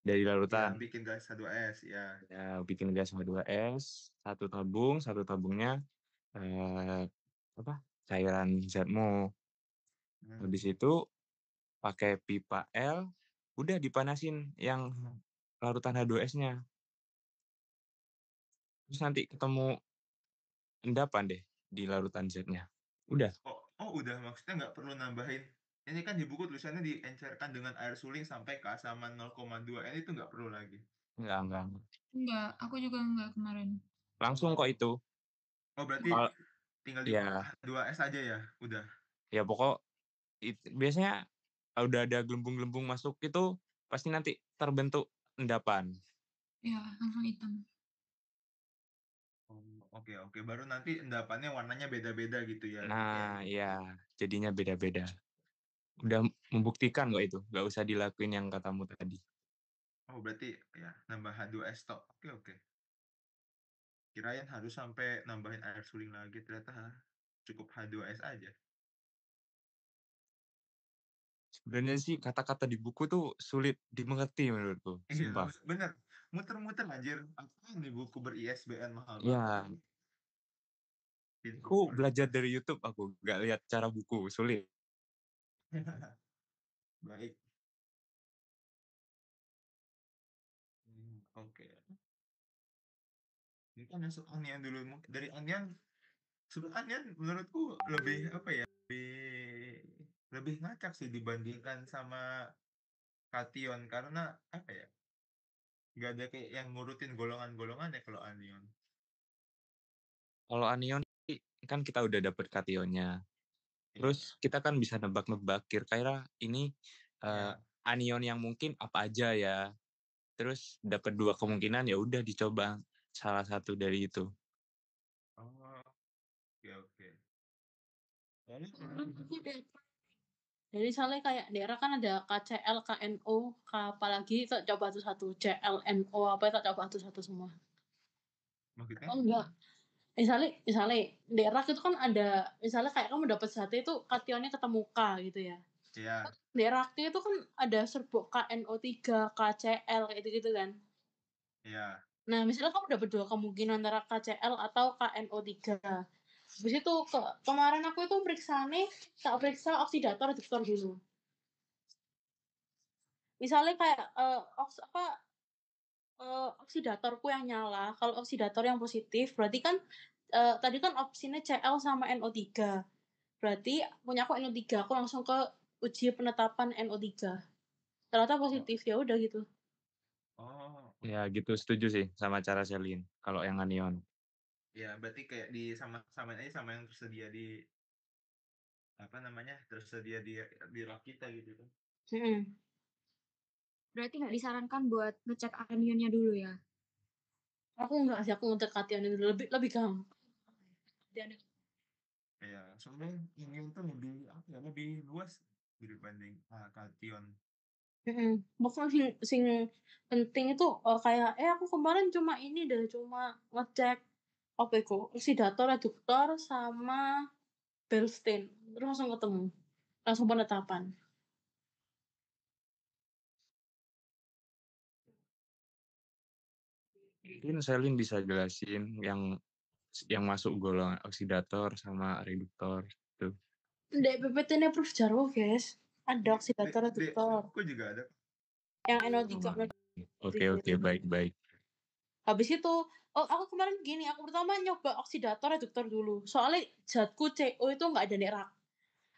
dari Ya, larutan. bikin gas H2S, ya. Ya bikin gas H2S, satu tabungnya apa cairan Zatmo. Habis itu pakai pipa L, udah dipanasin yang larutan H2S-nya. Terus nanti ketemu endapan deh di larutan Z-nya. Udah. Oh udah, maksudnya nggak perlu nambahin. Ini kan di buku tulisannya diencerkan dengan air suling sampai keasaman 0,2. Ini itu nggak perlu lagi. Enggak. Enggak, aku juga enggak kemarin. Langsung kok itu. Oh berarti tinggal di ya. H2S aja ya, udah. Ya pokok biasanya udah ada gelembung-gelembung masuk itu pasti nanti terbentuk endapan. Ya, langsung hitam. Oke. Baru nanti endapannya warnanya beda-beda gitu ya. Nah, ya jadinya beda-beda. Udah membuktikan kok itu, nggak usah dilakuin yang katamu tadi. Oh berarti ya nambah H2S tok. Oke. Kirain harus sampai nambahin air suling lagi, ternyata cukup H2S aja. Sebenarnya sih kata-kata di buku tuh sulit dimengerti menurutku. Iya, Sumpah. bener. Muter-muter anjir. Apa nih buku ber-ISBN mahal Iya. banget. Aku belajar dari YouTube, aku nggak lihat cara buku, sulit. Baik. Oke. Ini kan masuk anian dulu. Dari anian, sebenarnya anian menurutku lebih apa ya? Lebih ngacak sih dibandingkan sama kation, karena apa ya? Nggak ada kayak yang ngurutin golongan-golongan ya kalau anion. Kalau anion kan kita udah dapet kationnya. Terus kita kan bisa nebak-nebak kira-kira ini anion yang mungkin apa aja ya. Terus dapat 2 kemungkinan ya udah dicoba salah satu dari itu. Oh, oke. Jadi misalnya kayak daerah kan ada KCl, KNO, apalagi kita coba satu CLNO apa kita coba satu semua. Maksudnya? Oh enggak. Misalnya daerah itu kan ada, misalnya kayak kamu dapat satu itu kationnya ketemu K gitu ya. Iya. Daerah itu kan ada serbuk KNO3, KCl kayak gitu kan. Iya. Nah, misalnya kamu dapat 2 kemungkinan antara KCl atau KNO3. Habis itu kemarin aku itu tak periksa oksidator reduktor dulu. Misalnya kayak oksidatorku yang nyala, kalau oksidator yang positif berarti kan tadi kan opsinya Cl sama NO3. Berarti punya aku NO3, aku langsung ke uji penetapan NO3. Ternyata positif, ya udah gitu. Oh. Ya gitu, setuju sih sama cara Selin kalau yang anion. Ya, berarti kayak samain aja sama yang tersedia di tersedia di lab kita gitu kan. Berarti nggak disarankan buat ngecek anionnya dulu ya? Aku nggak sih, aku ngecek kation itu lebih gampang. Ya, soalnya anion tuh lebih luas dibanding kation. Pokoknya sing penting itu kayak aku kemarin cuma ngecek apa itu oksidator reduktor sama Bernstein, terus langsung ketemu, langsung penetapan. Mungkin Selin bisa jelasin yang masuk golongan oksidator sama reduktor itu. Ndek PPT-nya Prof Jarwo, guys. Ada oksidator reduktor. Aku juga ada. Yang NO3. Oke, baik. Habis itu, aku kemarin gini, aku pertama nyoba oksidator reduktor dulu. Soalnya zatku CO itu nggak ada nih rak.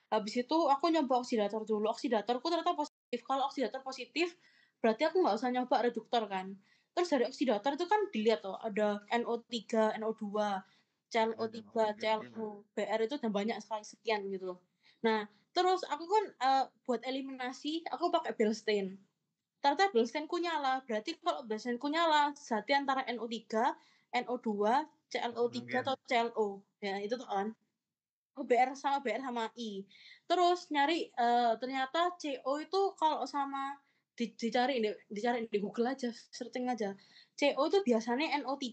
Habis itu aku nyoba oksidator dulu. Oksidatorku ternyata positif. Kalau oksidator positif, berarti aku nggak usah nyoba reduktor kan. Terus dari oksidator itu kan dilihat tuh, ada NO3, NO2, ClO3, ClO, Br itu udah banyak sekali, sekian gitu. Nah, terus aku kan buat eliminasi, aku pakai Bilstein. Ternyata Bilstein-ku nyala. Berarti kalau Bilstein-ku nyala, zatnya antara NO3, NO2, ClO3 atau ClO. Ya, itu tuh kan. BR sama I. Terus nyari ternyata CO itu kalau sama dicari di Google aja, searching aja. CO itu biasanya NO3,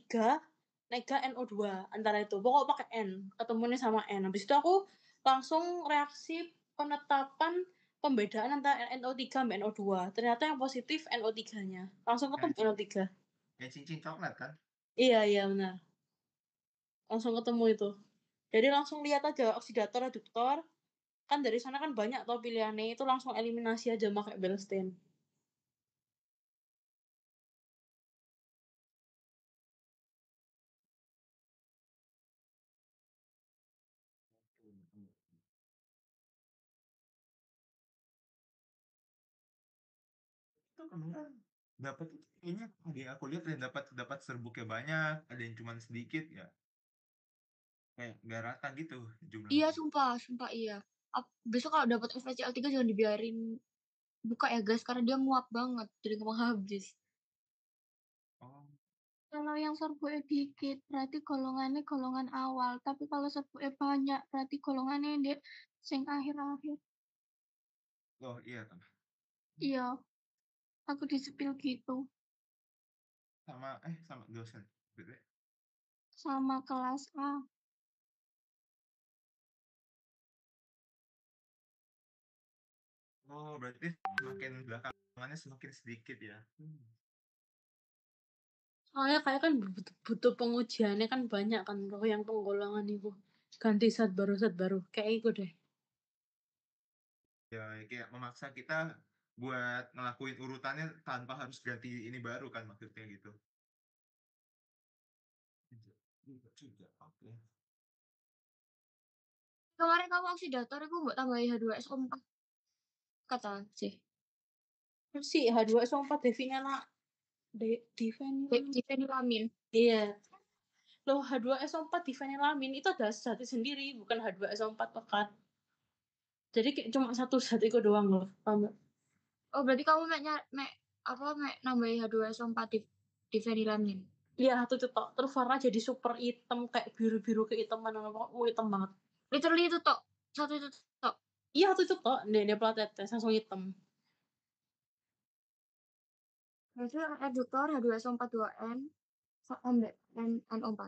nega NO2 antara itu. Pokok pakai N, ketemunya sama N. Habis itu aku langsung reaksi penetapan pembedaan antara NO3 sama NO2. Ternyata yang positif NO3-nya. Langsung ketemu NO3. Yang cincin coklat kan? Iya benar. Langsung ketemu itu. Jadi langsung lihat aja oksidator reduktor. Kan dari sana kan banyak tau pilihannya, itu langsung eliminasi aja pakai Bilstein. Itu kemarin dapat kayaknya ada yang aku lihat ada yang dapat serbuknya banyak, ada yang cuma sedikit ya. Kayak nggak rata gitu jumlahnya. Iya, sumpah iya. Besok kalau dapat FCL3 jangan dibiarin buka ya guys, karena dia muap banget, jadi gampang habis. Oh, Kalau yang serbuknya dikit, berarti golongannya golongan awal. Tapi kalau serbuknya banyak, berarti golongannya di sing akhir-akhir. oh iya kan. Iya, aku disepil gitu. Sama dosen. Beda. Sama kelas A. Oh, berarti semakin belakangannya semakin sedikit ya. Soalnya kayak kan butuh pengujiannya kan banyak kan, loh yang penggolongan itu. Ganti zat baru. Kayak itu deh. Ya, kayak memaksa kita buat ngelakuin urutannya tanpa harus ganti ini baru kan maksudnya gitu. Juga, oke. Kemarin kamu oksidator itu mbak tambahin H2SO4 kata sih. Si H2SO4 difenilamin. Iya. Loh, H2SO4 difenilamin itu ada zat sendiri, bukan H2SO4 pekat. Jadi kayak cuma satu zat itu doang loh, paham nggak? Oh, berarti kamu nambahin H2SO4 difenilamin. Iya, satu itu tok. Terus warna jadi super hitam, kayak biru-biru kehitaman, hitam banget. Literally itu tok. Satu itu tok. Iya, satu itu tok. Dia platetes langsung hitam. Berarti reduktor H2SO4 2N sampai NO4.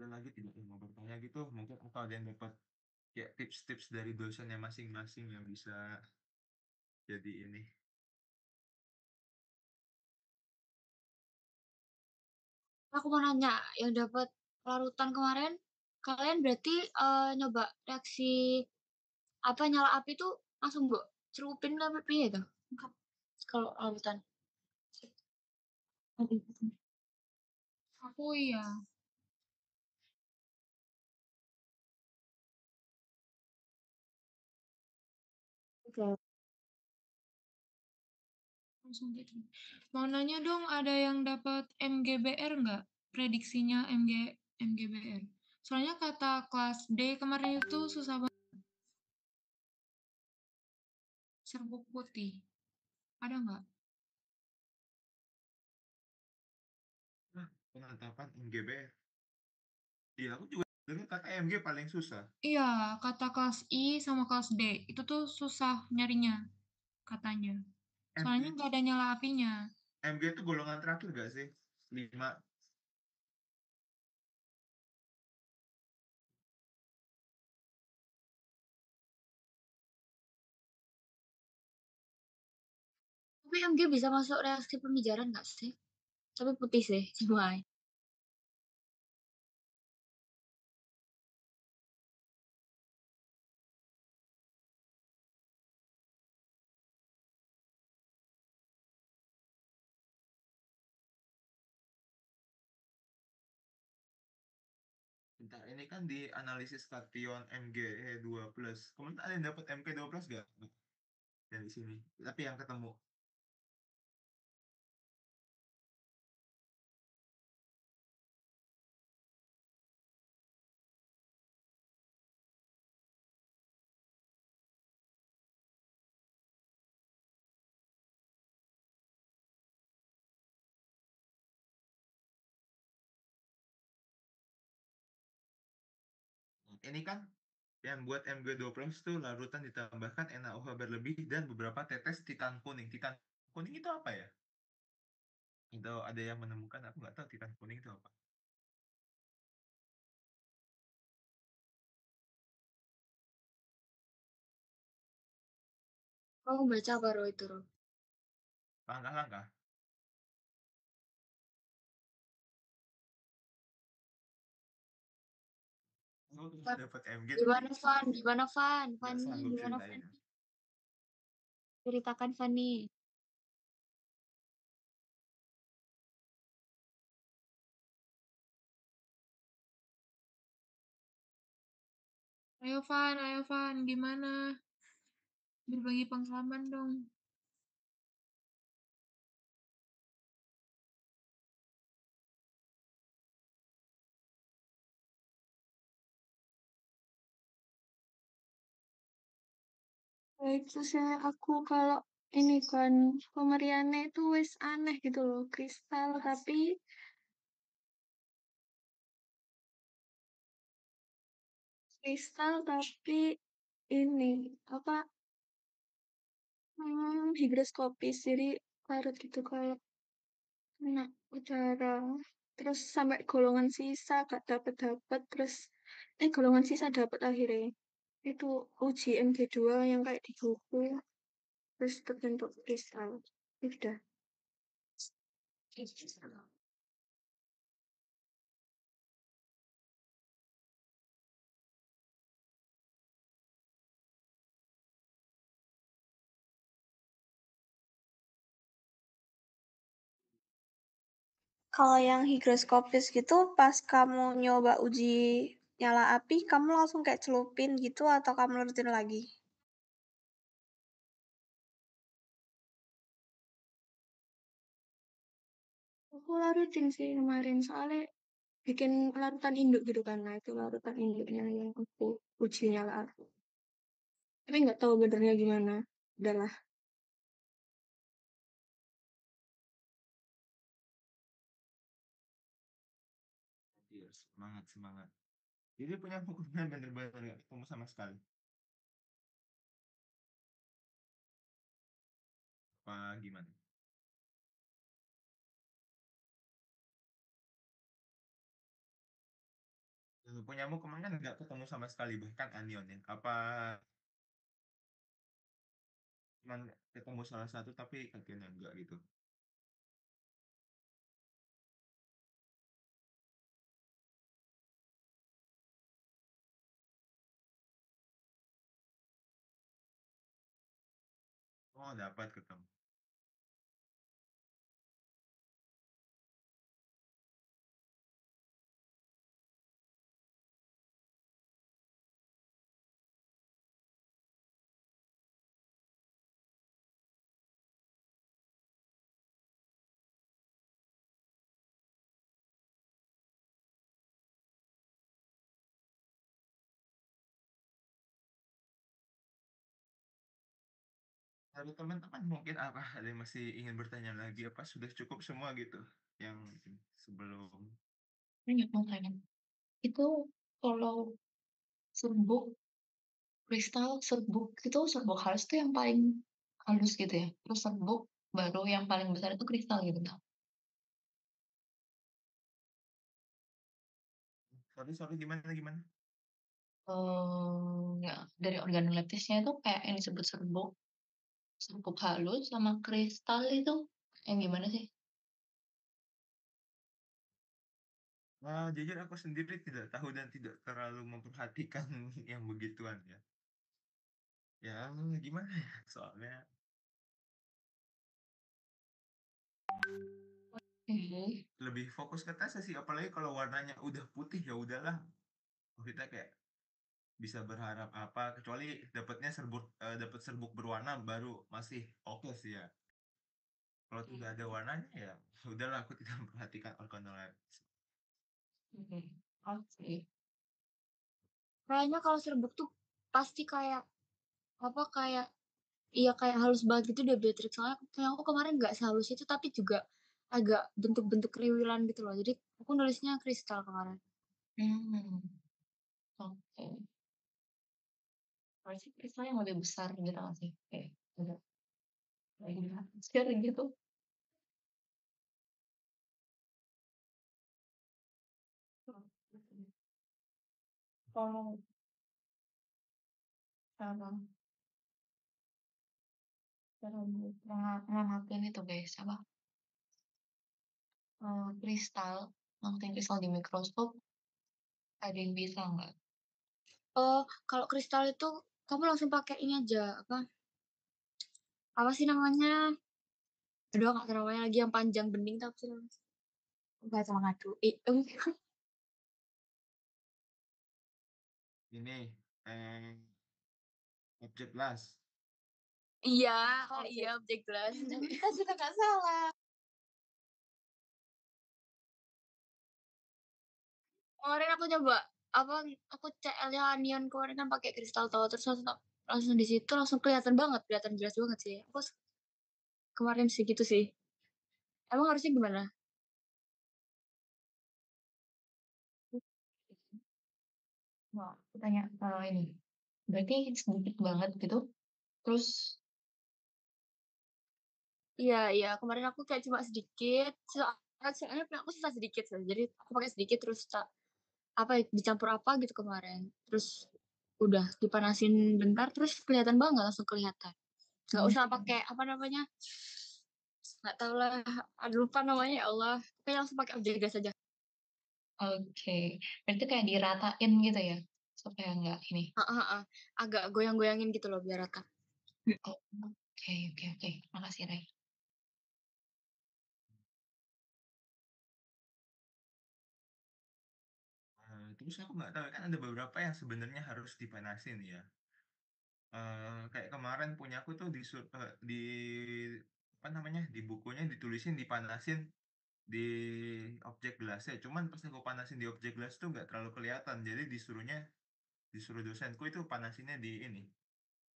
Dan lagi tidak mau bertanya gitu, mungkin kalau ada yang dapat ya tips-tips dari dosennya masing-masing yang bisa jadi ini. Aku mau nanya, yang dapat larutan kemarin, kalian berarti nyoba reaksi nyala api itu langsung mbok celupin apa piye itu? Kalau larutan. Aku iya. Oke. Langsung gitu. Mau nanya dong, ada yang dapat MGBR nggak? Prediksinya MGBR. Soalnya kata kelas D kemarin itu susah banget. Serbuk putih. Ada nggak? Penetapan MGBR. Iya, aku juga dengar kata MG paling susah. Iya, kata kelas I sama kelas D. Itu tuh susah nyarinya. katanya. Soalnya nggak ada nyala apinya. MG itu golongan terakhir gak sih? 5. Tapi MG bisa masuk reaksi pemijaran nggak sih? Tapi putih sih semua. Bentar, ini kan di analisis kation MgE2+. Kemarin ada yang dapat MK2+ gak? Dari sini. Tapi yang ketemu. Ini kan yang buat Mg2+ itu larutan ditambahkan NaOH berlebih dan beberapa tetes titan kuning. Titan kuning itu apa ya? Itu ada yang menemukan, aku nggak tahu titan kuning itu apa. Kamu baca baru itu, Ro? Langkah-langkah. Oh, dapat MG Gimana Van? Gimana Van? nggak Fanny, sanggup gimana ceritain. Fanny? Ceritakan Fanny. Ayo Van, gimana? Berbagi pengalaman dong. Baik, terus ya aku kalau ini kan pemeriannya itu wis aneh gitu loh, kristal tapi ini apa higroskopis, jadi larut gitu kayak kena udara, terus sampai golongan sisa gak dapet dapet, terus golongan sisa dapet akhirnya. Itu uji MG2 yang kayak di buku, terus terbentuk kristal. Udah. Kalau yang higroskopis gitu, pas kamu nyoba uji nyala api, kamu langsung kayak celupin gitu atau kamu larutin lagi? Aku larutin sih kemarin, soalnya bikin larutan induk gitu kan. Nah, itu larutan induknya yang aku uji nyala api. Tapi nggak tahu benernya gimana. Udahlah. Iya, semangat. Jadi punya hubungan bener-bener nggak ketemu sama sekali. Apa gimana? Punyamu kemana nggak ketemu sama sekali bahkan anionnya? Apa cuman ketemu salah satu tapi kakinya enggak gitu? Oh, dapat ketemu. Lalu teman-teman mungkin apa ada yang masih ingin bertanya lagi apa sudah cukup semua gitu yang sebelum Banyak mau tanya. Itu kalau serbuk kristal serbuk itu serbuk halus tuh yang paling halus gitu ya, terus serbuk, baru yang paling besar itu kristal gitu, Kak? Sorry, gimana? Ya, dari organoleptisnya itu kayak yang disebut serbuk, serbuk halus sama kristal itu yang gimana sih? Jujur aku sendiri tidak tahu dan tidak terlalu memperhatikan yang begituan ya. Ya gimana ya, soalnya lebih fokus ke tasnya sih, apalagi kalau warnanya udah putih ya udahlah. Kita kayak bisa berharap apa, kecuali dapat serbuk berwarna baru masih oke sih ya. Kalau tidak ada warnanya ya udahlah, aku tidak memperhatikan organoleptis. Oke. Kayaknya kalau serbuk tuh pasti kayak apa kayak iya kayak halus banget gitu deh Beatrix. Soalnya kayak aku kemarin nggak sehalus itu tapi juga agak bentuk-bentuk kriwilan gitu loh. Jadi aku nulisnya kristal kemarin. Oke. Berarti kristal yang lebih besar gitu nggak sih? Kayak ada kayak gitu. Kalau cara cara ngamatin itu guys, apa, ngamatin kristal di mikroskop, ada yang bisa nggak? Oh, kalau kristal itu kamu langsung pakai ini aja apa sih namanya? Aduh, nggak tahu namanya lagi yang panjang bening tapi nggak tahu ngadu. Ini objek glass. Iya, iya objek glass. Kita sudah nggak salah. Kemarin aku coba aku CL-nya anion kemarin kan pakai kristal tahu terus langsung di situ langsung kelihatan jelas banget sih. Kemarin sih gitu sih. Emang harusnya gimana? Nah, aku tanya ini, berarti sedikit banget gitu, terus Iya, iya, kemarin aku kayak cuma sedikit, soalnya punya aku sisa sedikit sih. Jadi aku pakai sedikit terus dicampur apa gitu kemarin. Terus udah dipanasin bentar terus kelihatan banget, langsung kelihatan. Nggak usah pakai apa namanya? Nggak tahu lah, aduh lupa namanya ya Allah. Pokoknya langsung pakai objek gas aja. oke, berarti kayak diratain gitu ya, supaya nggak ini. Agak goyang-goyangin gitu loh biar rata. Oh, oke, makasih Ray. Terus aku nggak tahu kan ada beberapa yang sebenarnya harus dipanasin ya. Kayak kemarin punya aku tuh di apa namanya, di bukunya ditulisin dipanasin di objek gelasnya. Cuman pas aku panasin di objek gelas tuh nggak terlalu kelihatan. Jadi disuruh dosenku itu panasinnya di ini,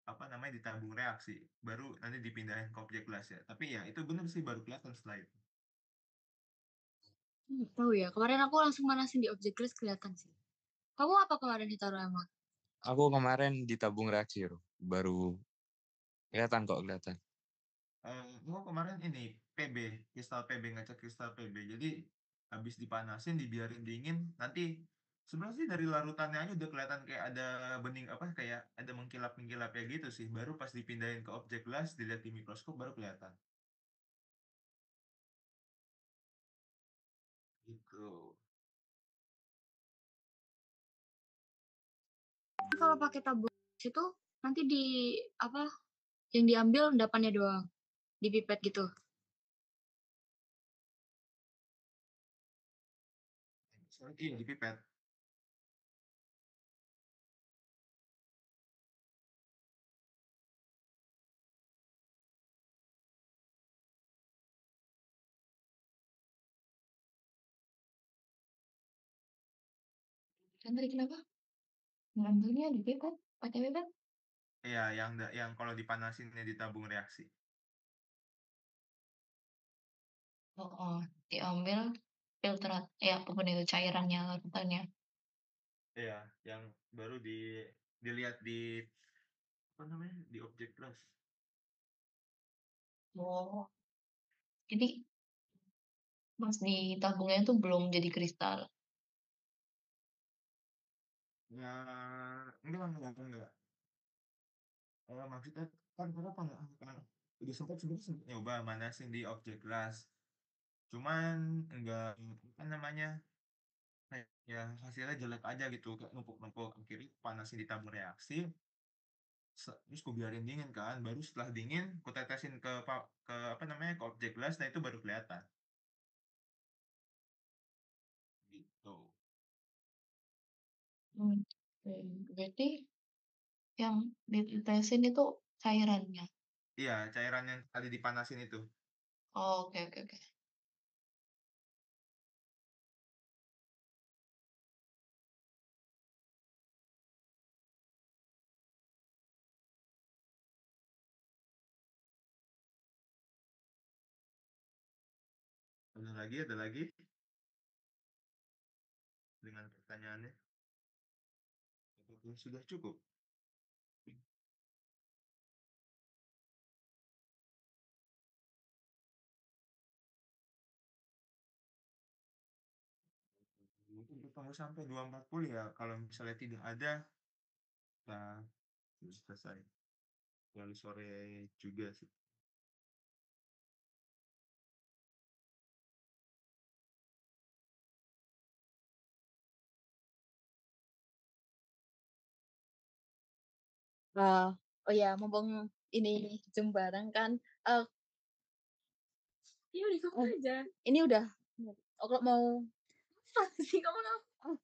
apa namanya, di tabung reaksi. Baru nanti dipindahin ke objek gelas ya. Tapi ya itu bener sih baru kelihatan setelah itu. Tahu ya, kemarin aku langsung manasin di objek glass kelihatan sih. Kamu apa kemarin ditaruh emang? Aku kemarin di tabung reaksi, Bro. Baru kelihatan kok, kelihatan. Gua kemarin ini kristal PB, ngecek kristal PB. Jadi habis dipanasin, dibiarin dingin, nanti sebenarnya sih dari larutannya aja udah kelihatan kayak ada bening, apa kayak ada mengkilap-mengkilap ya gitu sih. Baru pas dipindahin ke objek glass, dilihat di mikroskop baru kelihatan. Gitu. Kalau pakai tabung itu nanti yang diambil endapannya doang, dipipet gitu. Iya, dipipet. Dan tadi kenapa? Ngambilnya di pipet, pakai pipet? Iya, yang kalau dipanasinnya di tabung reaksi. Oh, diambil filterat, ya apapun itu cairannya, larutannya. Iya, yang baru dilihat di apa namanya, di objek glass. Oh, jadi pas ditabungnya tuh belum jadi kristal. Ya, enggak. Maksudnya kan kenapa nggak kan udah sebenarnya sempat nyoba manasin di objek glass. Cuman enggak apa namanya ya hasilnya jelek aja gitu kayak numpuk-numpuk akhirnya panasin di tabung reaksi terus gue biarin dingin kan baru setelah dingin gue tetesin ke apa namanya ke objek glass nah itu baru kelihatan gitu. Oke. Berarti yang ditetesin itu cairannya. Iya cairan yang tadi dipanasin itu. Oh, oke oke oke. Ada lagi dengan pertanyaannya apakah sudah cukup. Mungkin ketemu sampai 2.40 ya kalau misalnya tidak ada nah sudah selesai lalu sore juga sih. Oh ya, mumpung ini Zoom bareng kan, iya udah kamu aja. Ini udah, kalau mau apa sih kamu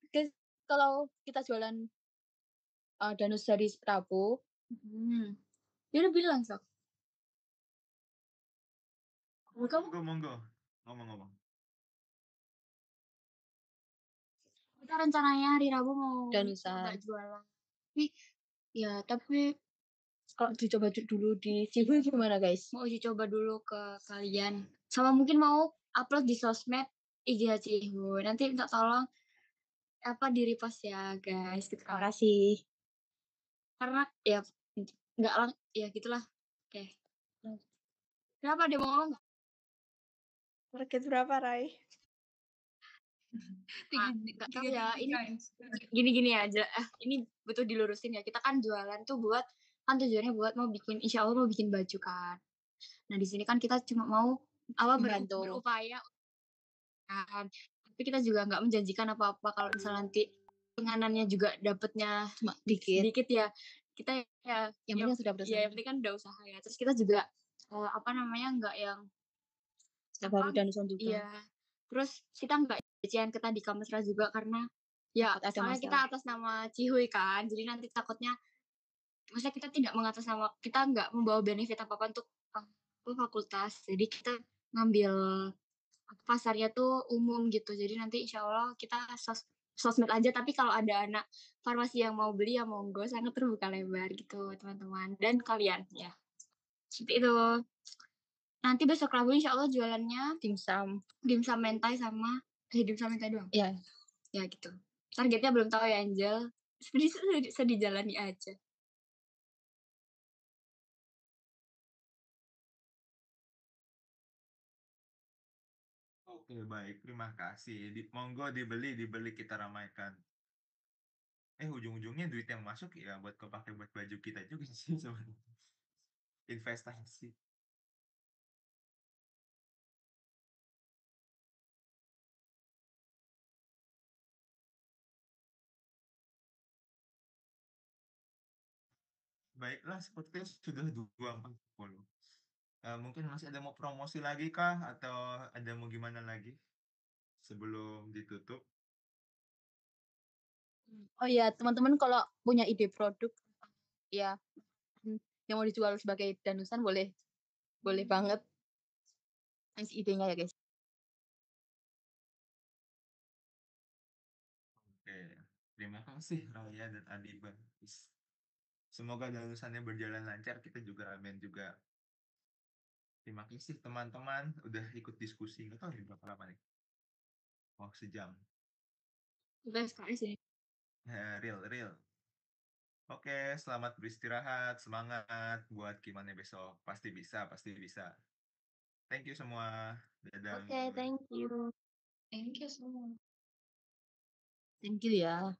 guys, kalau kita jualan danus dari Rabu, dia udah bilang sok. Monggo ngomong. Kita rencananya hari Rabu mau danusan jualan. Tapi kalau dicoba dulu di Cibu gimana guys? Mau dicoba dulu ke kalian. Sama mungkin mau upload di sosmed IG Cibu. Nanti minta tolong di repost ya guys. Terima kasih. Karena ya nggak ya gitulah. Oke. Kenapa dia mau ngomong nggak? Target berapa, Rai? Nggak tahu ya. Ini gini aja. Ini butuh dilurusin ya. Kita kan jualan tuh buat kan tujuannya buat mau bikin insya Allah mau bikin baju kan. Nah di sini kan kita cuma mau berupaya kan. Tapi kita juga nggak menjanjikan apa-apa kalau misalnya nanti penganannya juga dapatnya cuma dikit ya. Kita ya yang penting sudah berusaha. Ya yang penting kan udah usaha ya. Terus kita juga nggak yang baru danusan juga. Iya. Terus kita nggak jajan ke tadi Kamesra juga karena ya soalnya kita atas nama Cihuy kan. Jadi nanti takutnya maksudnya kita tidak mengatasnama kita nggak membawa benefit apa-apa untuk fakultas. Jadi kita ngambil pasarnya tuh umum gitu. Jadi nanti insya Allah kita sosmed aja. Tapi kalau ada anak farmasi yang mau beli ya monggo, sangat terbuka lebar gitu teman-teman dan kalian ya. Seperti itu. Nanti besok Rabu insya Allah jualannya dimsum mentai sama dimsum mentai doang. Iya. Ya gitu. Targetnya belum tahu ya Angel. Sedih jalani aja. Oke baik terima kasih monggo dibeli kita ramaikan. Ujung-ujungnya duit yang masuk ya buat kepake buat baju kita juga sih sebenarnya. Investasi. Baiklah sepertinya sudah 2.40. Mungkin masih ada mau promosi lagi kah atau ada mau gimana lagi sebelum ditutup? Oh ya teman-teman kalau punya ide produk ya yang mau dijual sebagai danusan boleh banget kasih idenya ya guys. Oke, terima kasih Raya dan Adiba. Semoga danusannya berjalan lancar, kita juga ramen juga. Terima kasih teman-teman udah ikut diskusi. Nggak tahu ini berapa lama nih? Oh, sejam. Udah sekali sih. Real. Oke, selamat beristirahat, semangat buat gimana besok. Pasti bisa. Thank you semua. Dadah. Oke, thank you. Thank you semua. Thank you ya.